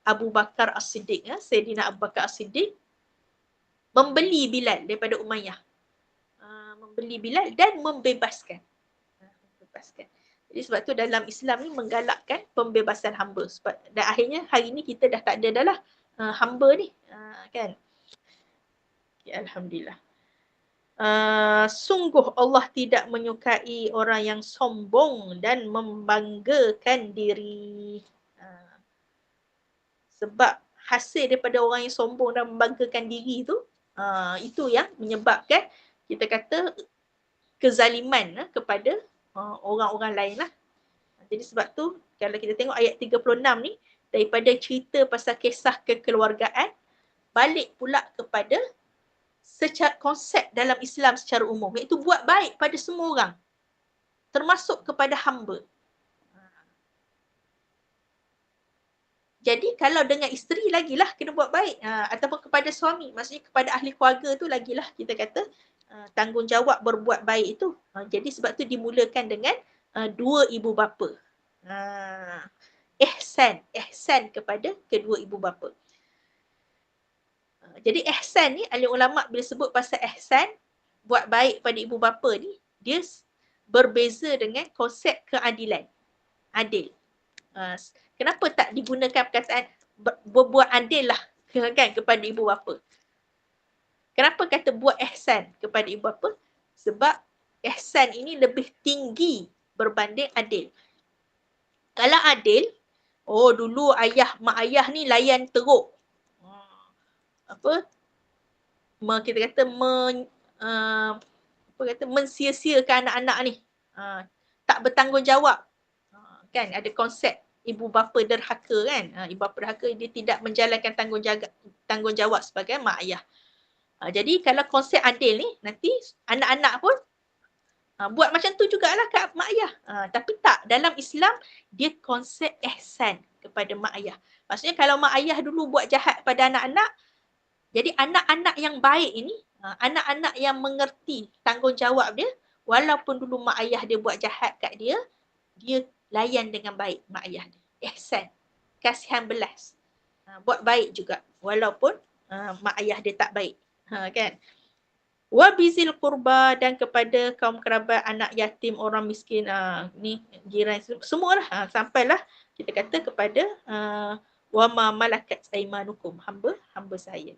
Abu Bakar As-Siddiq, Sayyidina Abu Bakar As-Siddiq membeli Bilal daripada Umayyah. Membeli Bilal dan membebaskan. Jadi sebab tu dalam Islam ni menggalakkan pembebasan hamba. Dan akhirnya hari ni kita dah tak ada dah lah hamba ni. Kan? Ya, Alhamdulillah. Sungguh Allah tidak menyukai orang yang sombong dan membanggakan diri. Sebab hasil daripada orang yang sombong dan membanggakan diri tu, itu yang menyebabkan kita kata kezaliman kepada orang-orang lain lah. Jadi sebab tu kalau kita tengok ayat 36 ni, daripada cerita pasal kisah kekeluargaan, balik pula kepada konsep dalam Islam secara umum, iaitu buat baik pada semua orang, termasuk kepada hamba. Jadi kalau dengan isteri lagilah kena buat baik, ataupun kepada suami, maksudnya kepada ahli keluarga tu lagilah kita kata tanggungjawab berbuat baik itu. Jadi sebab tu dimulakan dengan dua ibu bapa. Ihsan kepada kedua ibu bapa. Jadi ihsan ni, ahli ulama bila sebut pasal ihsan, buat baik pada ibu bapa ni, dia berbeza dengan konsep keadilan. Adil. Kenapa tak digunakan perkataan berbuat adil lah kan kepada ibu bapa? Kenapa kata buat ihsan kepada ibu bapa? Sebab ihsan ini lebih tinggi berbanding adil. Kalau adil, dulu mak ayah ni layan teruk. Kita kata mensia-siakan anak-anak ni. Tak bertanggungjawab. Kan ada konsep ibu bapa derhaka kan. Ibu bapa derhaka, dia tidak menjalankan tanggungjawab sebagai mak ayah. Jadi kalau konsep adil ni, nanti anak-anak pun buat macam tu jugalah kat mak ayah. Tapi tak, dalam Islam dia konsep ihsan kepada mak ayah. Maksudnya kalau mak ayah dulu buat jahat pada anak-anak, jadi anak-anak yang baik ini, anak-anak yang mengerti tanggungjawab dia, walaupun dulu mak ayah dia buat jahat kat dia, dia layan dengan baik mak ayah dia. Ihsan, kasihan belas. Buat baik juga walaupun mak ayah dia tak baik. Kan? Wa bizil qurba, dan kepada kaum kerabat, anak yatim, orang miskin, ni jiran, semualah, sampailah kita kata kepada wa ma malakat aimanukum, hamba saya.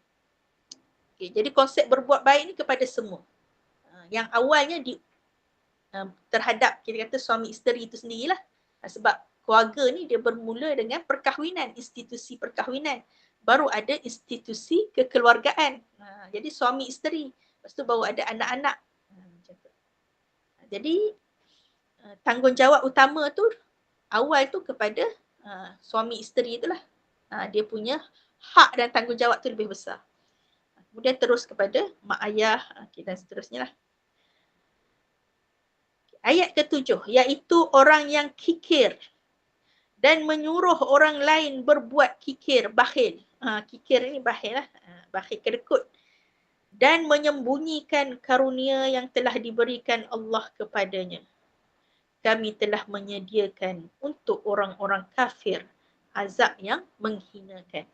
Okay, jadi konsep berbuat baik ni kepada semua. Yang awalnya terhadap kita kata suami isteri itu sendirilah. Sebab keluarga ni dia bermula dengan perkahwinan, institusi perkahwinan. Baru ada institusi kekeluargaan. Jadi suami isteri. Lepas tu baru ada anak-anak. Jadi tanggungjawab utama tu awal tu kepada suami isteri itulah. Dia punya hak dan tanggungjawab tu lebih besar. Kemudian terus kepada mak ayah, dan seterusnya lah. Ayat ke-7, iaitu orang yang kikir dan menyuruh orang lain berbuat kikir, bakhil. Kikir ini bakhil lah, bakhil, kedekut. Dan menyembunyikan karunia yang telah diberikan Allah kepadanya. Kami telah menyediakan untuk orang-orang kafir azab yang menghinakan.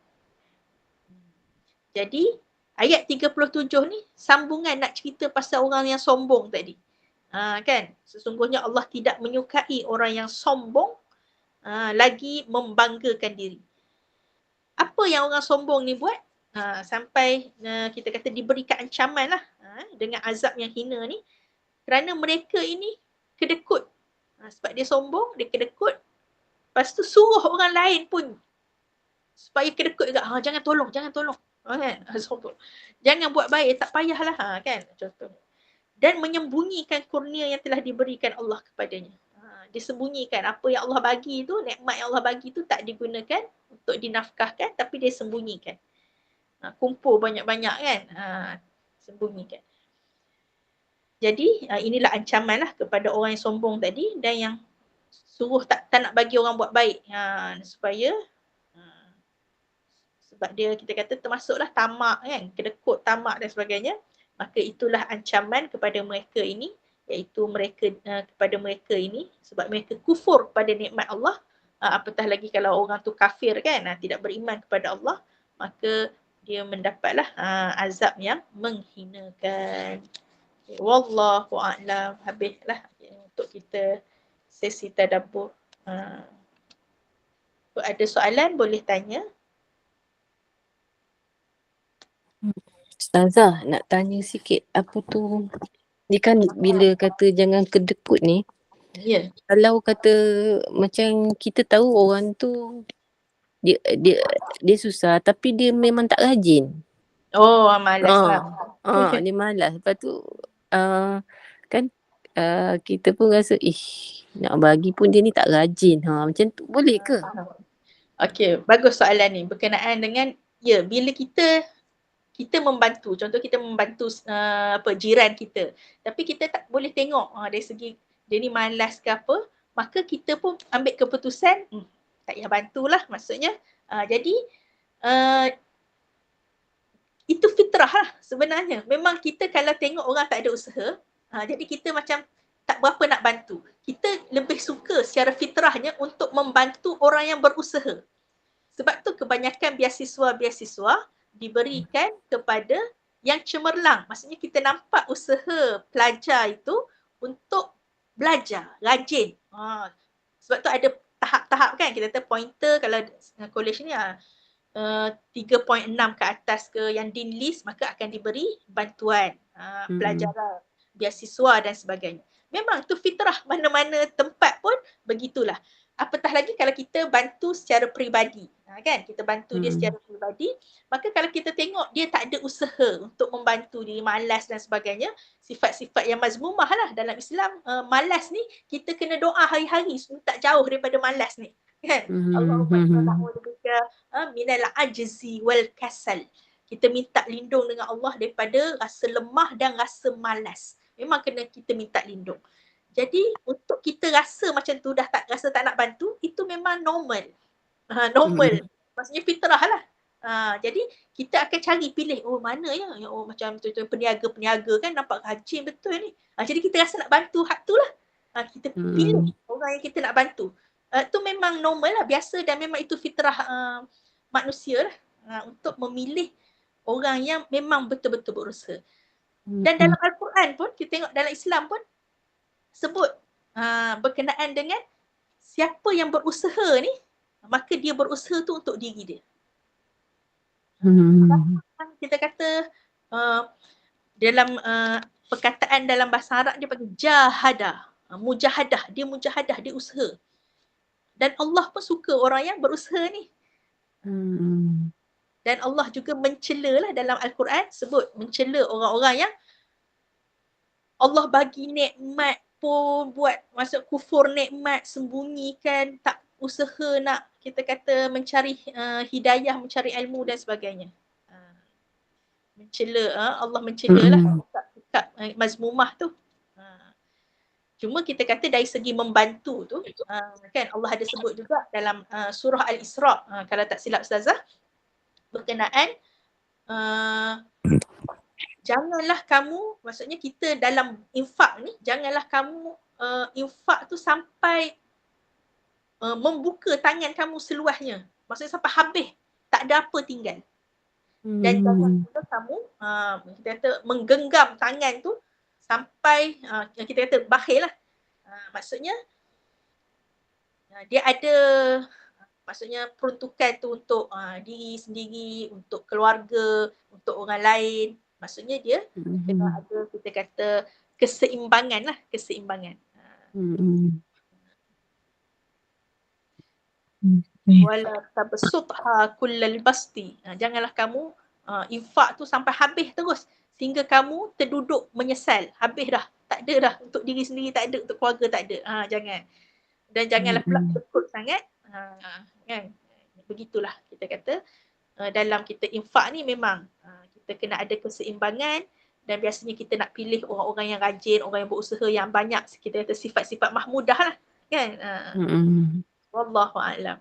Jadi ayat 37 ni sambungan nak cerita pasal orang yang sombong tadi. Kan? Sesungguhnya Allah tidak menyukai orang yang sombong, lagi membanggakan diri. Apa yang orang sombong ni buat? Sampai kita kata diberikan ancaman lah dengan azab yang hina ni, kerana mereka ini kedekut. Sebab dia sombong, dia kedekut. Lepas tu suruh orang lain pun supaya kedekut juga. Jangan tolong. Kan? Jangan buat baik, tak payahlah. Kan? Contoh. Dan menyembunyikan kurnia yang telah diberikan Allah kepadanya. disembunyikan. Apa yang Allah bagi tu, nikmat yang Allah bagi tu tak digunakan untuk dinafkahkan, tapi dia sembunyikan. Kumpul banyak-banyak kan, sembunyikan. Jadi inilah ancaman lah kepada orang yang sombong tadi dan yang suruh tak nak bagi orang buat baik, supaya sebab dia, kita kata termasuklah tamak kan, kedekut, tamak dan sebagainya. Maka itulah ancaman kepada mereka ini, iaitu mereka kepada mereka ini, sebab mereka kufur pada nikmat Allah. Apatah lagi kalau orang tu kafir kan, tidak beriman kepada Allah, maka dia mendapatlah azab yang menghinakan. Wallahu a'lam. Habislah untuk kita sesi tadabbur. Ada soalan boleh tanya. Ustazah, nak tanya sikit apa tu, dia kan bila kata jangan kedekut ni, Ya. kalau kata macam kita tahu orang tu dia susah tapi dia memang tak rajin. Oh, malas lah. Dia malas. Lepas tu kan kita pun rasa nak bagi pun dia ni tak rajin. Macam tu boleh ke? Okey, bagus soalan ni berkenaan dengan bila kita membantu, contoh kita membantu jiran kita, tapi kita tak boleh tengok dari segi dia ni malas ke apa, maka kita pun ambil keputusan tak payah bantulah, maksudnya jadi itu fitrah lah sebenarnya. Memang kita kalau tengok orang tak ada usaha, jadi kita macam tak berapa nak bantu. Kita lebih suka secara fitrahnya untuk membantu orang yang berusaha. Sebab tu kebanyakan beasiswa-beasiswa diberikan kepada yang cemerlang. Maksudnya kita nampak usaha pelajar itu untuk belajar, rajin. Sebab tu ada tahap-tahap kan, kita kata pointer kalau college ni 3.6 ke atas ke yang dean list, maka akan diberi bantuan pelajaran, beasiswa dan sebagainya. Memang tu fitrah, mana-mana tempat pun begitulah. Apatah lagi kalau kita bantu secara peribadi, kan, kita bantu dia secara peribadi, maka kalau kita tengok dia tak ada usaha untuk membantu dia, malas dan sebagainya, sifat-sifat yang mazmumah lah dalam Islam. Malas ni kita kena doa hari-hari supaya tak jauh daripada malas ni, kan. Allahumma inna na'udzubika minal ajzi wal kasal. Kita minta lindung dengan Allah daripada rasa lemah dan rasa malas. Memang kena kita minta lindung. Jadi untuk kita rasa macam tu dah tak rasa tak nak bantu, itu memang normal. Normal. Maksudnya fitrah lah. Jadi kita akan cari pilih, mana ya, macam tu peniaga-peniaga kan nampak rajin betul ni. Jadi kita rasa nak bantu hak tu lah. Kita pilih orang yang kita nak bantu. Tu memang normal lah, biasa, dan memang itu fitrah manusia lah, untuk memilih orang yang memang betul-betul berusaha. Dan dalam Al-Quran pun, kita tengok dalam Islam pun sebut berkenaan dengan siapa yang berusaha ni, maka dia berusaha tu untuk diri dia. Kita kata dalam perkataan dalam bahasa Arab dia panggil jahadah, mujahadah, dia usaha. Dan Allah pun suka orang yang berusaha ni. Dan Allah juga mencela lah dalam Al-Quran, sebut mencela orang-orang yang Allah bagi nikmat pun buat masuk kufur nikmat, sembunyikan, tak usaha nak, kita kata, mencari hidayah, mencari ilmu dan sebagainya. Mencela, Allah mencela lah sikap mazmumah tu. Cuma kita kata dari segi membantu tu, kan Allah ada sebut juga dalam surah Al-Isra, kalau tak silap Ustazah, berkenaan janganlah kamu, maksudnya kita dalam infak ni, janganlah kamu infak tu sampai membuka tangan kamu seluasnya. Maksudnya sampai habis, tak ada apa tinggal. Dan jangan juga kamu kita kata menggenggam tangan tu sampai kita kata bakhil lah. Maksudnya dia ada, maksudnya peruntukan tu untuk diri sendiri, untuk keluarga, untuk orang lain. Maksudnya dia kena ada, kita kata, keseimbangan lah, keseimbangan. Wala tabsutha kullal basti. Janganlah kamu infak tu sampai habis terus sehingga kamu terduduk menyesal. Habis dah, tak ada dah untuk diri sendiri, tak ada untuk keluarga, tak ada. Jangan. dan janganlah pula Mm-mm. tekut sangat. Kan? Begitulah kita kata dalam kita infak ni memang kita kena ada keseimbangan, dan biasanya kita nak pilih orang-orang yang rajin, orang yang berusaha yang banyak, kita kata sifat-sifat mahmudah lah kan. Mm-mm. Wallahu a'lam.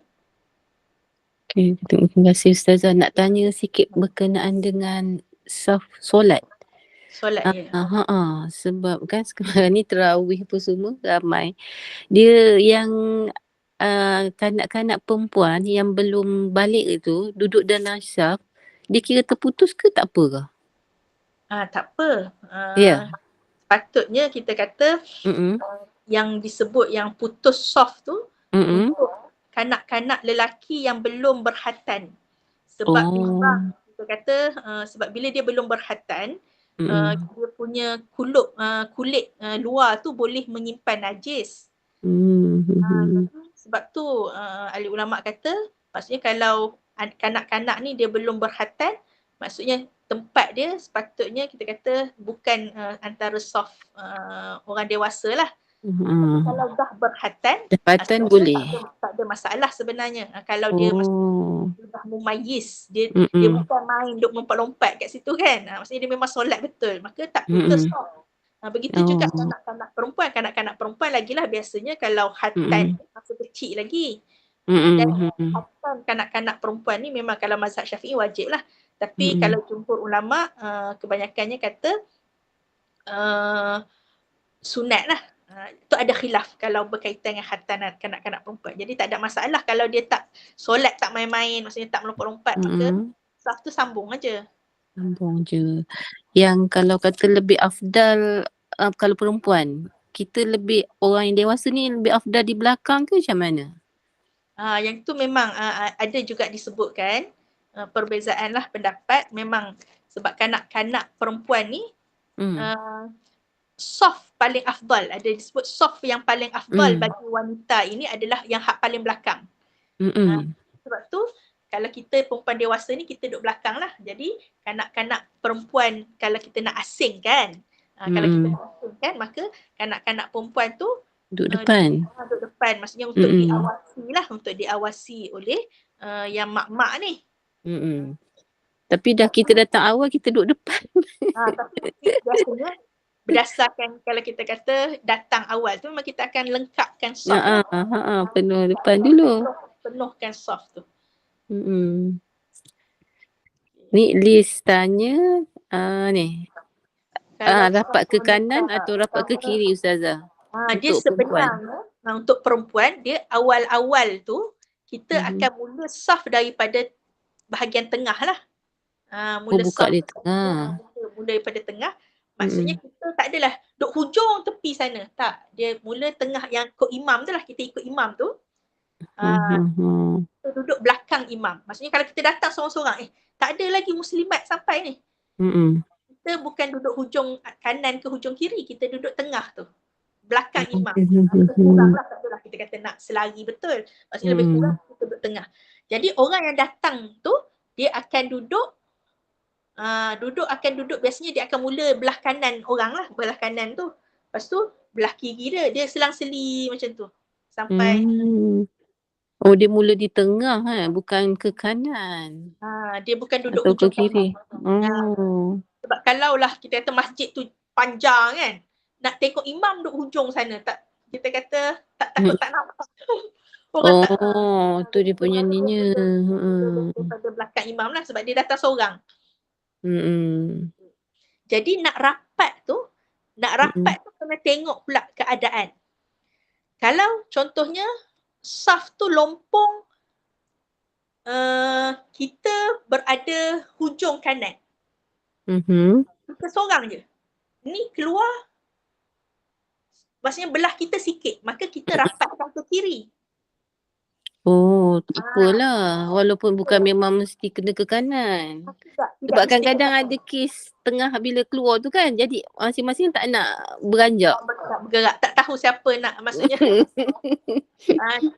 Okay, terima kasih Ustazah. Nak tanya sikit berkenaan dengan saf solat. Solat ya. Sebab kan sekarang ni tarawih apa semua ramai. Dia yang kanak-kanak perempuan yang belum balik itu duduk dalam saf, dia kira terputus ke tak apa ke? Tak apa. Ya. Patutnya kita kata yang disebut yang putus soft tu untuk kanak-kanak lelaki yang belum berkhatan. Sebab bimbang kita kata sebab bila dia belum berkhatan, dia punya kulit luar tu boleh menyimpan najis. Sebab tu ahli ulama kata, maksudnya kalau kanak-kanak ni dia belum berkhatan, maksudnya tempat dia sepatutnya kita kata bukan antara soft orang dewasa lah. Kalau dah berkhatan boleh. tak ada masalah sebenarnya. Kalau dia dah mumayyiz, dia bukan main duk lompat-lompat kat situ kan. Maksudnya dia memang solat betul, maka tak putus soft. Begitu juga kanak-kanak perempuan lagilah biasanya kalau khatan masa kecil lagi. Dan khatan kanak-kanak perempuan ni memang kalau mazhab Syafi'i wajib lah. Tapi kalau jumhur ulama kebanyakannya kata sunat lah. Itu ada khilaf kalau berkaitan dengan khatanan kanak-kanak perempuan. Jadi tak ada masalah kalau dia tak solat, tak main-main, maksudnya tak melompat-lompat, maka saf tu sambung aja. Sambung je. Yang kalau kata lebih afdal kalau perempuan, kita lebih orang yang dewasa ni lebih afdal di belakang ke macam mana? Yang tu memang ada juga disebutkan perbezaan lah pendapat. Memang sebab kanak-kanak perempuan ni soft paling afdal. Ada disebut soft yang paling afdal bagi wanita ini adalah yang hak paling belakang. Sebab tu kalau kita perempuan dewasa ni kita duduk belakang lah. Jadi kanak-kanak perempuan kalau kita nak asingkan, kalau kita nak asingkan, maka kanak-kanak perempuan tu duduk depan. Duduk depan, maksudnya untuk diawasi lah, untuk diawasi oleh yang mak-mak ni. Tapi dah kita datang awal, kita duduk depan. Tapi biasanya berdasarkan kalau kita kata datang awal tu memang kita akan lengkapkan soft. Penuh depan dulu. Penuhkan soft tu. Ni list tanya ni. Rapat ke kanan atau rapat ke kiri Ustazah? Dia sebenarnya untuk perempuan, dia awal-awal tu kita akan mula soft daripada bahagian tengah lah. Mula buka soft di tengah. mula daripada tengah. Maksudnya kita tak adalah duk hujung tepi sana. Tak. Dia mula tengah yang ikut imam tu lah. Kita ikut imam tu. Kita duduk belakang imam. Maksudnya kalau kita datang seorang-seorang, tak ada lagi muslimat sampai ni. Kita bukan duduk hujung kanan ke hujung kiri. Kita duduk tengah tu. Belakang imam. Kurang lah, tak adalah kita kata nak selari betul. Maksudnya lebih kurang kita duduk tengah. Jadi orang yang datang tu, dia akan duduk biasanya dia akan mula belah kanan orang lah, belah kanan tu. Lepas tu belah kiri dia selang-seli macam tu. Sampai dia mula di tengah bukan ke kanan. Dia bukan duduk atau hujung ke kiri. Sebab kalau lah kita kata masjid tu panjang kan, nak tengok imam duduk hujung sana, tak, kita kata tak takut tak nampak. Tu dia punya ninya. Daripada belakang imam lah sebab dia datang seorang. Jadi nak rapat tu kena tengok pula keadaan. Kalau contohnya saf tu lompong, kita berada hujung kanan. Kita seorang je. Ni keluar, maksudnya belah kita sikit, maka kita rapatkan ke kiri. Tak apalah. Walaupun bukan memang mesti kena ke kanan. Sebab kadang-kadang ada kes tengah bila keluar tu kan. Jadi masing-masing tak nak beranjak. Bergerak. Tak tahu siapa nak, maksudnya.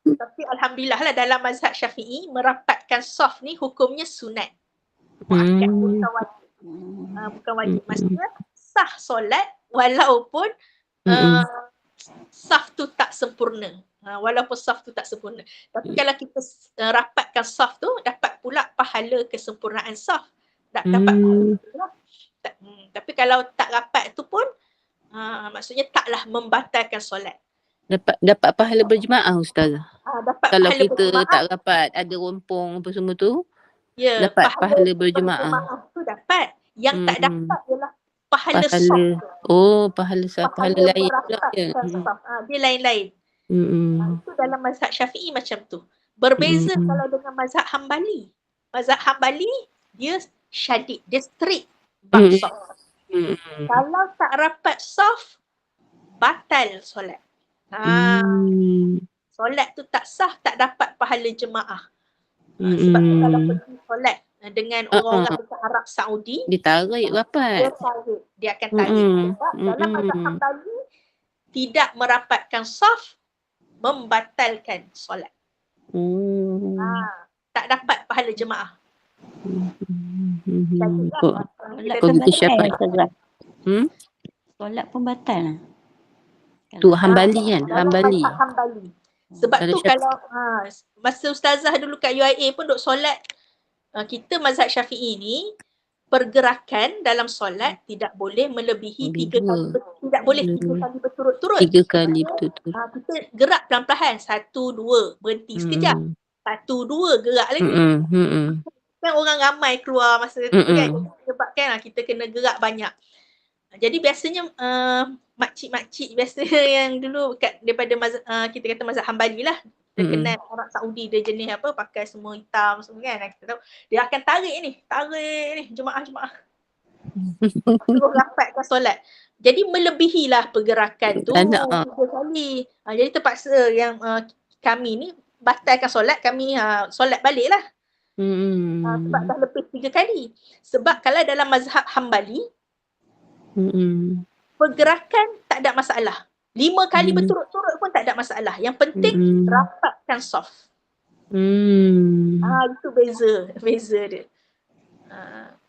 Tapi Alhamdulillah lah dalam mazhab Syafi'i, merapatkan soft ni hukumnya sunat. Bukan wajib. Bukan wajib. Maksudnya sah solat walaupun saf tu tak sempurna. Walaupun saf tu tak sempurna. Tapi kalau kita rapatkan saf tu, dapat pula pahala kesempurnaan saf. Dapat pahala tu lah. Tapi kalau tak rapat tu pun, maksudnya taklah membatalkan solat. Dapat pahala berjemaah Ustazah. Dapat Kalau pahala kita berjemaah. tak rapat, ada rompong apa semua tu, Ya, dapat pahala berjemaah. tu dapat. Yang tak dapat ialah pahala saf. Pahala saf, pahala lain pula ya. Dia lain-lain. Itu dalam mazhab Syafi'i macam tu. Berbeza kalau dengan mazhab Hambali. Mazhab Hambali dia syadid, dia strict bab saf. Kalau tak rapat saf, batal solat. Solat tu tak sah, tak dapat pahala jemaah. Sebab tu kalau pergi solat dengan orang-orang dekat Arab Saudi, dia tarik rapat. Dia akan tarik. Sebab dalam mazhab Hambali tidak merapatkan saf membatalkan solat. Tak dapat pahala jemaah. Solat pun batal. Tu Hambali kan? Hambali. Sebab tu kalau masa ustazah dulu kat UIA pun duk solat, kita mazhab Syafi'i ni pergerakan dalam solat tidak boleh melebihi 3 kali, tidak boleh 3 kali berturut-turut. 3 kali betul-betul. Kita gerak pelan-pelan, 1, 2, berhenti sekejap. 1, 2, gerak lagi. Kan orang ramai keluar masa tu kan, sebabkan kita kena gerak banyak. Jadi biasanya makcik-makcik biasa yang dulu daripada kita kata mazhab Hambali lah, terkenal orang Saudi, dia jenis apa, pakai semua hitam semua kan, kita tahu dia akan tarik ni jemaah terus rapatkan solat. Jadi melebihilah pergerakan tu 3 kali. Jadi terpaksa yang kami ni batalkan solat, kami solat balik lah. Sebab dah lebih 3 kali. Sebab kalau dalam mazhab Hambali, pergerakan tak ada masalah. 5 kali berturut-turut pun tak ada masalah. Yang penting rapatkan saf. Itu beza dia.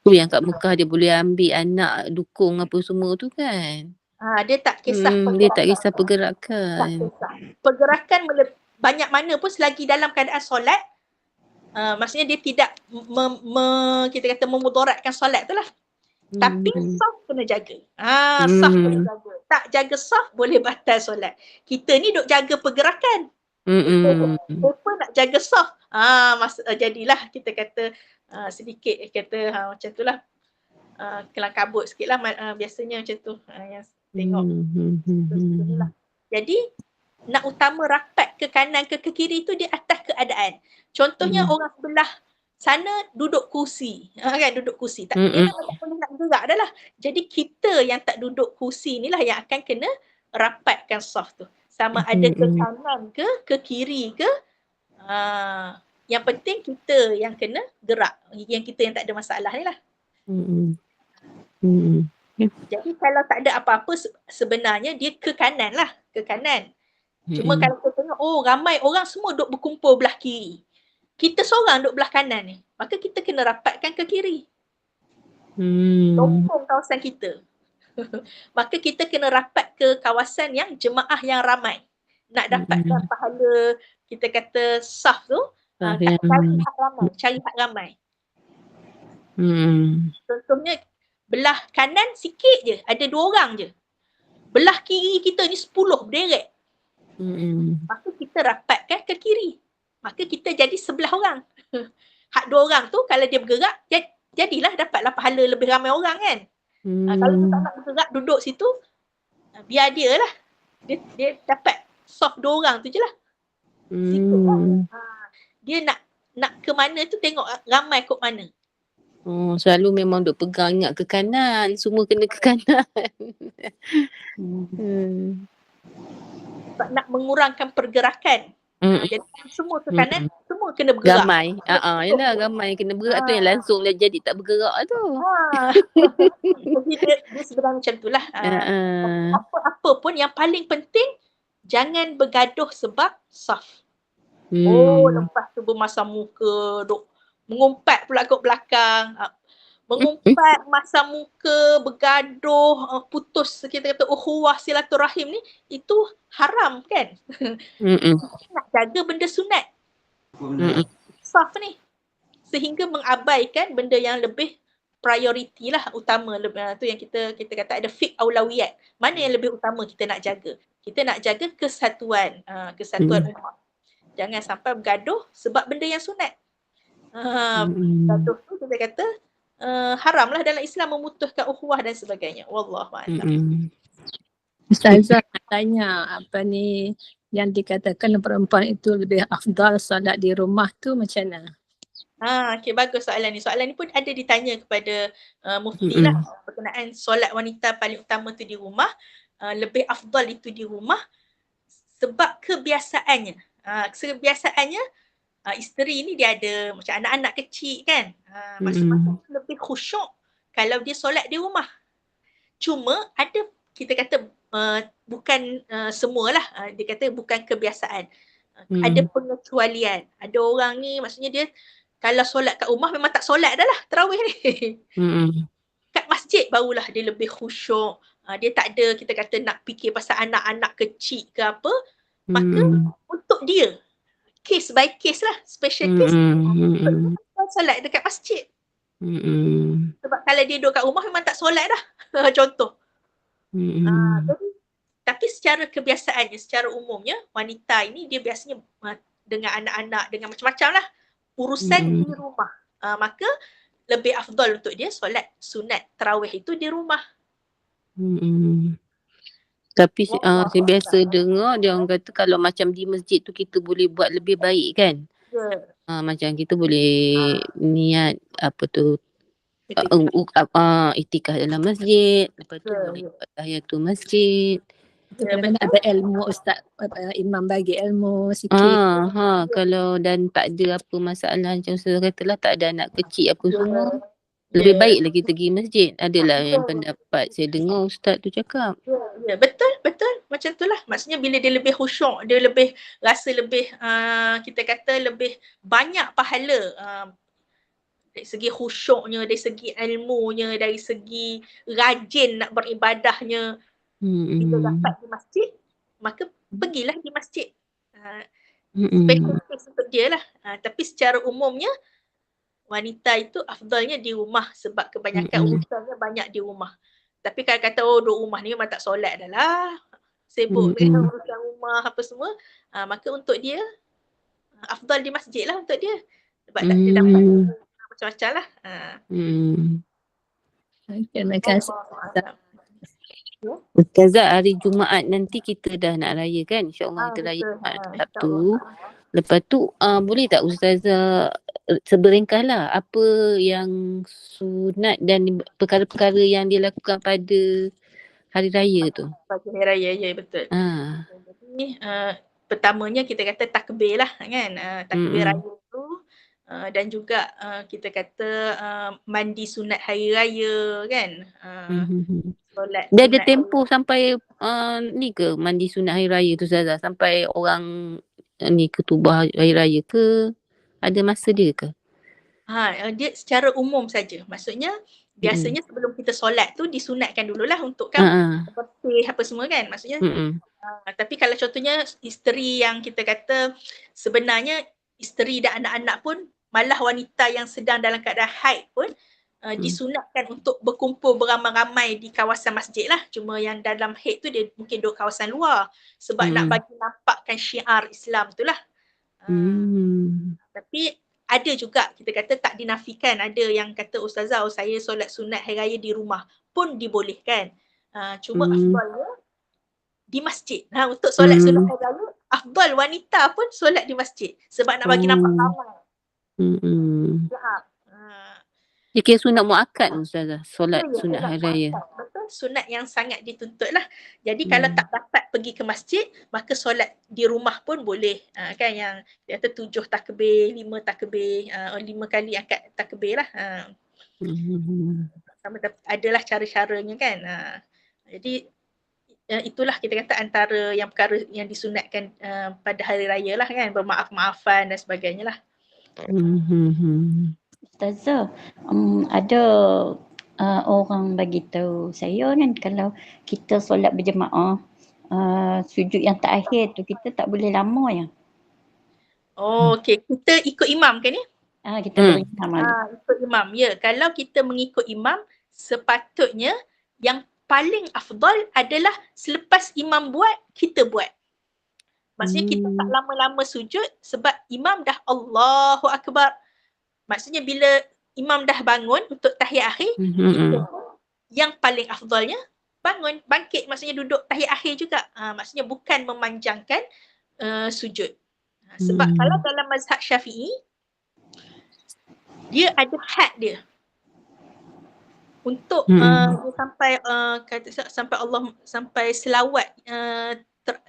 Tu yang kat Mekah dia boleh ambil anak dukung apa semua tu kan. Dia tak kisah pergerakan. Dia tak kisah pergerakan. Tak kisah. Pergerakan banyak mana pun selagi dalam keadaan solat, maksudnya dia tidak kita kata memudaratkan solat tu lah. Tapi saf kena jaga. Saf kena jaga. Tak jaga saf boleh batal solat. Kita ni duk jaga pergerakan. Mereka nak jaga saf. Jadilah kita kata sedikit kata macam tu lah. Kelang kabut sikit lah biasanya macam tu. Yang tengok. Jadi nak utama rapat ke kanan ke kiri tu dia atas keadaan. Contohnya orang sebelah sana duduk kursi. Duduk kursi. Tapi dia tak boleh nak gerak dah lah. Jadi kita yang tak duduk kursi ni lah yang akan kena rapatkan saf tu. Sama ada ke kanan ke kiri ke. Yang penting kita yang kena gerak. Yang kita yang tak ada masalah ni lah. Jadi kalau tak ada apa-apa sebenarnya dia ke kanan lah. Ke kanan. Cuma kalau kita tengok ramai orang semua duk berkumpul belah kiri. Kita seorang duduk belah kanan ni. Maka kita kena rapatkan ke kiri. Topong kawasan kita. Maka kita kena rapat ke kawasan yang jemaah yang ramai. Nak dapatkan pahala kita kata saf tu, cari hak ramai. Contohnya belah kanan sikit je, ada 2 orang je. Belah kiri kita ni 10 berderet. Maka kita rapatkan ke kiri. Maka kita jadi 11 orang. Hak 2 orang tu kalau dia bergerak, jadilah dapatlah pahala lebih ramai orang kan. Kalau dia tak nak bergerak, duduk situ, biar dia lah. Dia dapat soft 2 orang tu je lah. Situ lah. Dia nak ke mana tu tengok ramai kot mana. Selalu memang duk pegang ingat ke kanan. Semua kena ke kanan. Sebab nak mengurangkan pergerakan. Jadi semua ke kanan, semua kena bergerak. Ramai. Yalah ramai kena bergerak tu yang langsung jadi tak bergerak tu. Jadi dia sebenarnya macam itulah. Apa-apa pun yang paling penting jangan bergaduh sebab saf. Lepas tu bermasam muka, duk mengumpat pula kat belakang. Mengumpat, masam muka, bergaduh, putus kita kata ukhuwah silaturahim ni, itu haram kan? Nak jaga benda sunat. Saf ni. Sehingga mengabaikan benda yang lebih prioriti lah, utama. Tu yang kita kata ada fiqh aulawiyat. Mana yang lebih utama kita nak jaga? Kita nak jaga kesatuan umat. Jangan sampai bergaduh sebab benda yang sunat. Bergaduh tu kita kata haramlah dalam Islam memutuskan ukhuwah dan sebagainya. Wallahualam. Ustazah nak tanya apa ni yang dikatakan perempuan itu lebih afdal solat di rumah tu macam mana? Okay, bagus soalan ni. Soalan ni pun ada ditanya kepada mufti lah berkenaan solat wanita paling utama tu di rumah, lebih afdal itu di rumah sebab kebiasaannya. Isteri ni dia ada macam anak-anak kecil kan. Maksudnya lebih khusyuk kalau dia solat di rumah. Cuma ada kita kata bukan semualah, dia kata bukan kebiasaan. Ada pengecualian. Ada orang ni maksudnya dia kalau solat kat rumah memang tak solat dah lah tarawih ni. Kat masjid barulah dia lebih khusyuk. Dia tak ada kita kata nak fikir pasal anak-anak kecil ke apa. Maka untuk dia case by case lah, special case. Solat dekat masjid. Sebab kalau dia duduk kat rumah memang tak solat dah. Contoh. Tapi secara kebiasaannya, secara umumnya wanita ini dia biasanya dengan anak-anak, dengan macam-macam lah urusan di rumah. Maka lebih afdal untuk dia solat sunat tarawih itu di rumah. Tapi saya biasa dengar dia orang kata kalau macam di masjid tu kita boleh buat lebih baik kan. Macam kita boleh niat apa tu itikaf dalam masjid, lepas tu boleh buat tahiyatul masjid. Kadang-kadang ada ilmu ustaz, imam bagi ilmu sikit. Kalau dan tak ada apa masalah macam saya katalah tak ada anak kecil apa semua. Lebih baiklah kita pergi masjid. Adalah yang pendapat saya dengar ustaz tu cakap. Ya, betul. Macam itulah. Maksudnya bila dia lebih khusyuk, dia lebih rasa lebih kita kata lebih banyak pahala dari segi khusyuknya, dari segi ilmunya, dari segi rajin nak beribadahnya. Bila dapat di masjid, maka pergilah di masjid. Special case untuk dia lah. Tapi secara umumnya wanita itu afdalnya di rumah sebab kebanyakan urusannya banyak di rumah. Tapi kalau kata duduk rumah ni memang tak solat dah lah, sibuk dengan urusan rumah apa semua, maka untuk dia afdal di masjid lah untuk dia. Sebab dia dapat macam-macam lah. Terima kasih. Ustazah, hari Jumaat nanti kita dah nak raya kan? InsyaAllah kita raya Jumaat Sabtu. Lepas tu boleh tak Ustazah seberingkas lah apa yang sunat dan perkara-perkara yang dia lakukan pada hari raya tu? Pada hari raya, ya betul. Jadi pertamanya kita kata takbir lah kan. Takbir raya tu dan juga kita kata mandi sunat hari raya kan. Solat dia ada tempoh sampai ni ke mandi sunat hari raya tu Ustazah? Sampai orang ni ketubah hari raya ke? Ada masa dia ke? Dia secara umum saja. Maksudnya biasanya sebelum kita solat tu disunatkan dululah untuk kan bersih apa semua kan. Maksudnya tapi kalau contohnya isteri yang kita kata sebenarnya isteri dan anak-anak pun malah wanita yang sedang dalam keadaan haid pun disunatkan untuk berkumpul beramai-ramai di kawasan masjid lah. Cuma yang dalam haid tu dia mungkin duduk kawasan luar sebab nak bagi nampakkan syiar Islam tu lah. Tapi ada juga kita kata tak dinafikan, ada yang kata ustazah saya solat sunat hari raya di rumah pun dibolehkan. Cuma afdalnya di masjid. Untuk solat sunat hari raya afdal wanita pun solat di masjid sebab nak bagi nampak ramai. Dia kira sunat muakkad Ustazah, solat sunat hari raya. Betul, sunat yang sangat dituntut lah. Jadi kalau tak dapat pergi ke masjid, maka solat di rumah pun boleh. Kan yang dia kata 7 takbir, 5 takbir, 5 kali angkat takbir lah. Adalah cara-caranya kan. Jadi itulah kita kata antara yang perkara yang disunatkan pada hari raya lah kan, bermaaf-maafan dan sebagainya lah. Ustazah, ada orang bagi tahu saya kan kalau kita solat berjemaah, sujud yang terakhir tu kita tak boleh lama ya. Oh, okey. Kita ikut imam kan ni? Kita berimam lagi. Ikut imam. Ya, kalau kita mengikut imam, sepatutnya yang paling afdal adalah selepas imam buat, kita buat. Maksudnya kita tak lama-lama sujud sebab imam dah Allahu Akbar. Maksudnya bila imam dah bangun untuk tahiyat akhir, kita pun yang paling afdalnya bangun, bangkit, maksudnya duduk tahiyat akhir juga. Maksudnya bukan memanjangkan sujud. Sebab kalau dalam mazhab Syafi'i, dia ada had dia. Untuk dia sampai Allah, sampai selawat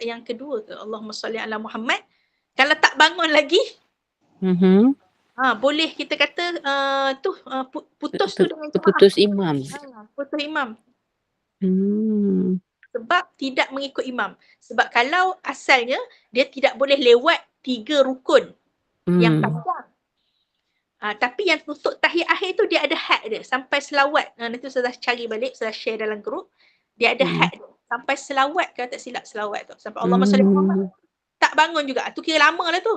yang kedua tu, Allahumma salli ala Muhammad. Kalau tak bangun lagi, boleh kita kata putus tu dengan jemaah. Putus imam. Putus imam. Sebab tidak mengikut imam. Sebab kalau asalnya dia tidak boleh lewat 3 rukun yang panjang. Tapi yang untuk tahiyat akhir tu dia ada had dia sampai selawat. Nanti saya cari balik, saya share dalam grup. Dia ada had dia sampai selawat, kalau tak silap selawat tu. Sampai Allahumma salli ala Muhammad. Tak bangun juga. Tu kira lama lah tu.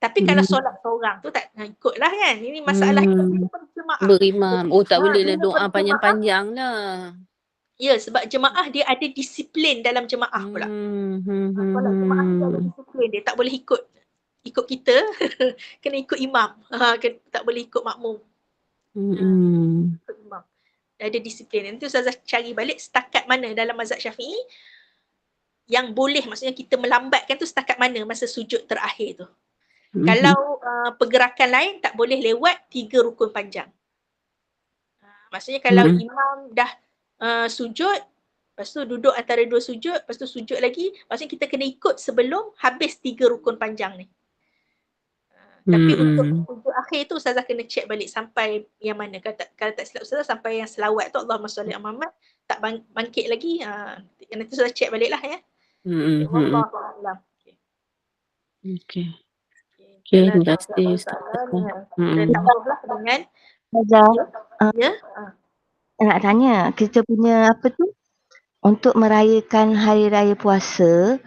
Tapi kalau solat seorang tu tak ikutlah kan. Ini masalah kita berjemaah. Berimam. Oh, tak boleh lah doa panjang-panjang lah. Ya, sebab jemaah dia ada disiplin dalam jemaah pula. Solat jemaah dia ada disiplin. Dia tak boleh ikut kita. Kena ikut imam. Tak boleh ikut makmum. Ikut imam. Dia ada disiplin. Nanti Ustazah cari balik setakat mana dalam mazhab Syafi'i yang boleh, maksudnya kita melambatkan tu setakat mana masa sujud terakhir tu. Kalau pergerakan lain tak boleh lewat 3 rukun panjang. Maksudnya kalau imam dah sujud, lepas tu duduk antara 2 sujud, lepas tu sujud lagi, maksudnya kita kena ikut sebelum habis 3 rukun panjang ni. Tapi untuk sujud akhir tu Ustazah kena check balik sampai yang mana. Kalau tak silap Ustazah sampai yang selawat tu Allahumma salli ala Muhammad, tak bangkit lagi. Nanti Ustazah check balik lah ya. Wallahu a'lam. Okay, terima kasih Ustaz. Kita tambahlah dengan Ustazah, nak tanya, kita punya apa tu, untuk merayakan hari raya puasa,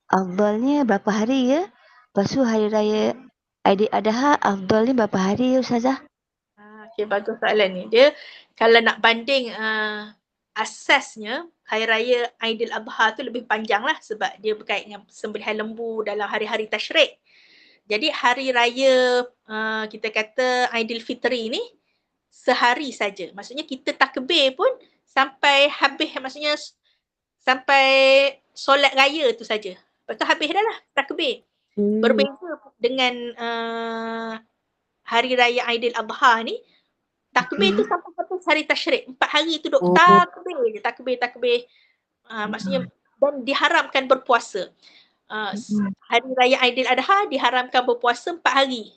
afdalnya berapa hari ya? Lepas tu hari raya Aidiladha, afdalnya berapa hari ya Ustazah? Okay, bagus soalan ni. Dia kalau nak banding asasnya hari raya Aidiladha tu lebih panjang lah sebab dia berkait dengan sembelihan lembu dalam hari-hari tasyrik. Jadi hari raya kita kata Aidilfitri ni sehari saja. Maksudnya kita takbir pun sampai habis, maksudnya sampai solat raya tu saja. Lepas tu habis dah lah takbir. Berbeza dengan hari raya Aidiladha ni, takbir tu sampai habis hari tasyrik. 4 hari tu duk takbir je, takbir. Maksudnya dan diharamkan berpuasa. Hari raya Aidiladha diharamkan berpuasa 4 hari.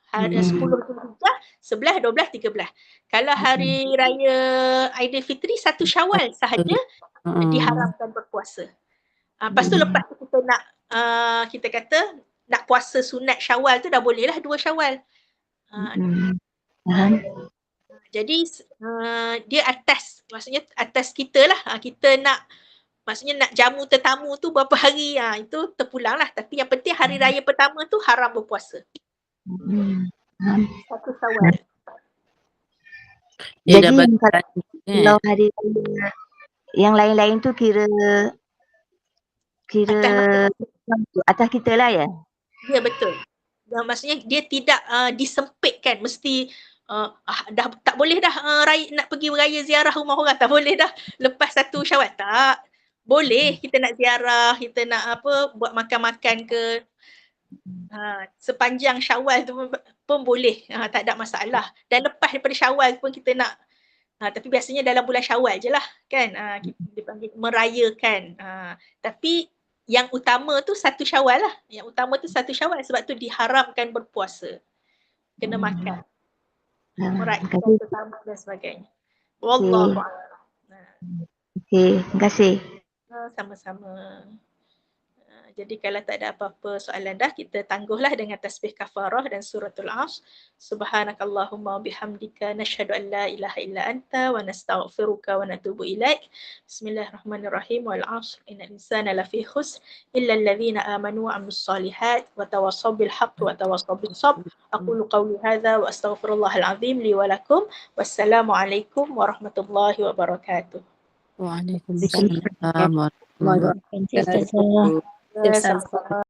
Hari 10 Zulhijjah, 11, 12, 13. Kalau hari raya Aidilfitri 1 Syawal sahaja diharamkan berpuasa. Lepas tu lepas tu kita nak kita kata nak puasa sunat Syawal tu dah boleh lah 2 Syawal. Jadi dia atas, maksudnya atas kita lah. Kita nak, maksudnya nak jamu tetamu tu berapa hari, itu terpulang lah. Tapi yang penting hari raya pertama tu haram berpuasa. 1 Syawal. Jadi kalau hari raya yang lain-lain tu kira atas kita lah ya? Ya, betul. Maksudnya dia tidak disempitkan, mesti dah tak boleh dah nak pergi beraya ziarah rumah orang, tak boleh dah lepas 1 Syawal. Tak boleh, kita nak ziarah, kita nak buat makan-makan ke, sepanjang Syawal tu pun boleh, tak ada masalah. Dan lepas daripada Syawal pun kita nak, tapi biasanya dalam bulan Syawal je lah kan, kita dipanggil merayakan. Tapi yang utama tu 1 Syawal lah. Yang utama tu 1 Syawal sebab tu diharamkan berpuasa. Kena makan. Merayakan tetamu dan sebagainya. Wallahu a'lam. Okey, terima kasih. Sama-sama. Jadi kalau tak ada apa-apa soalan dah, kita tangguhlah dengan tasbih kafarah dan suratul Asr. Subhanakallahumma bihamdika nashhadu an la ilaha illa anta wa nastaghfiruka wa natubu ilaik. Bismillahirrahmanirrahim. Wal 'asr innal insana lafi khusr illa alladhina amanu wa 'amilus solihat wa tawassaw bil haqqi wa tawassaw bis sabr. Aqulu qawli hadha wa astaghfirullahal 'azim li wa lakum. Wassalamualaikum warahmatullahi wabarakatuh. Waalaikumsalam warahmatullahi Terima kasih Ustazah. wabarakatuh. Sama-sama.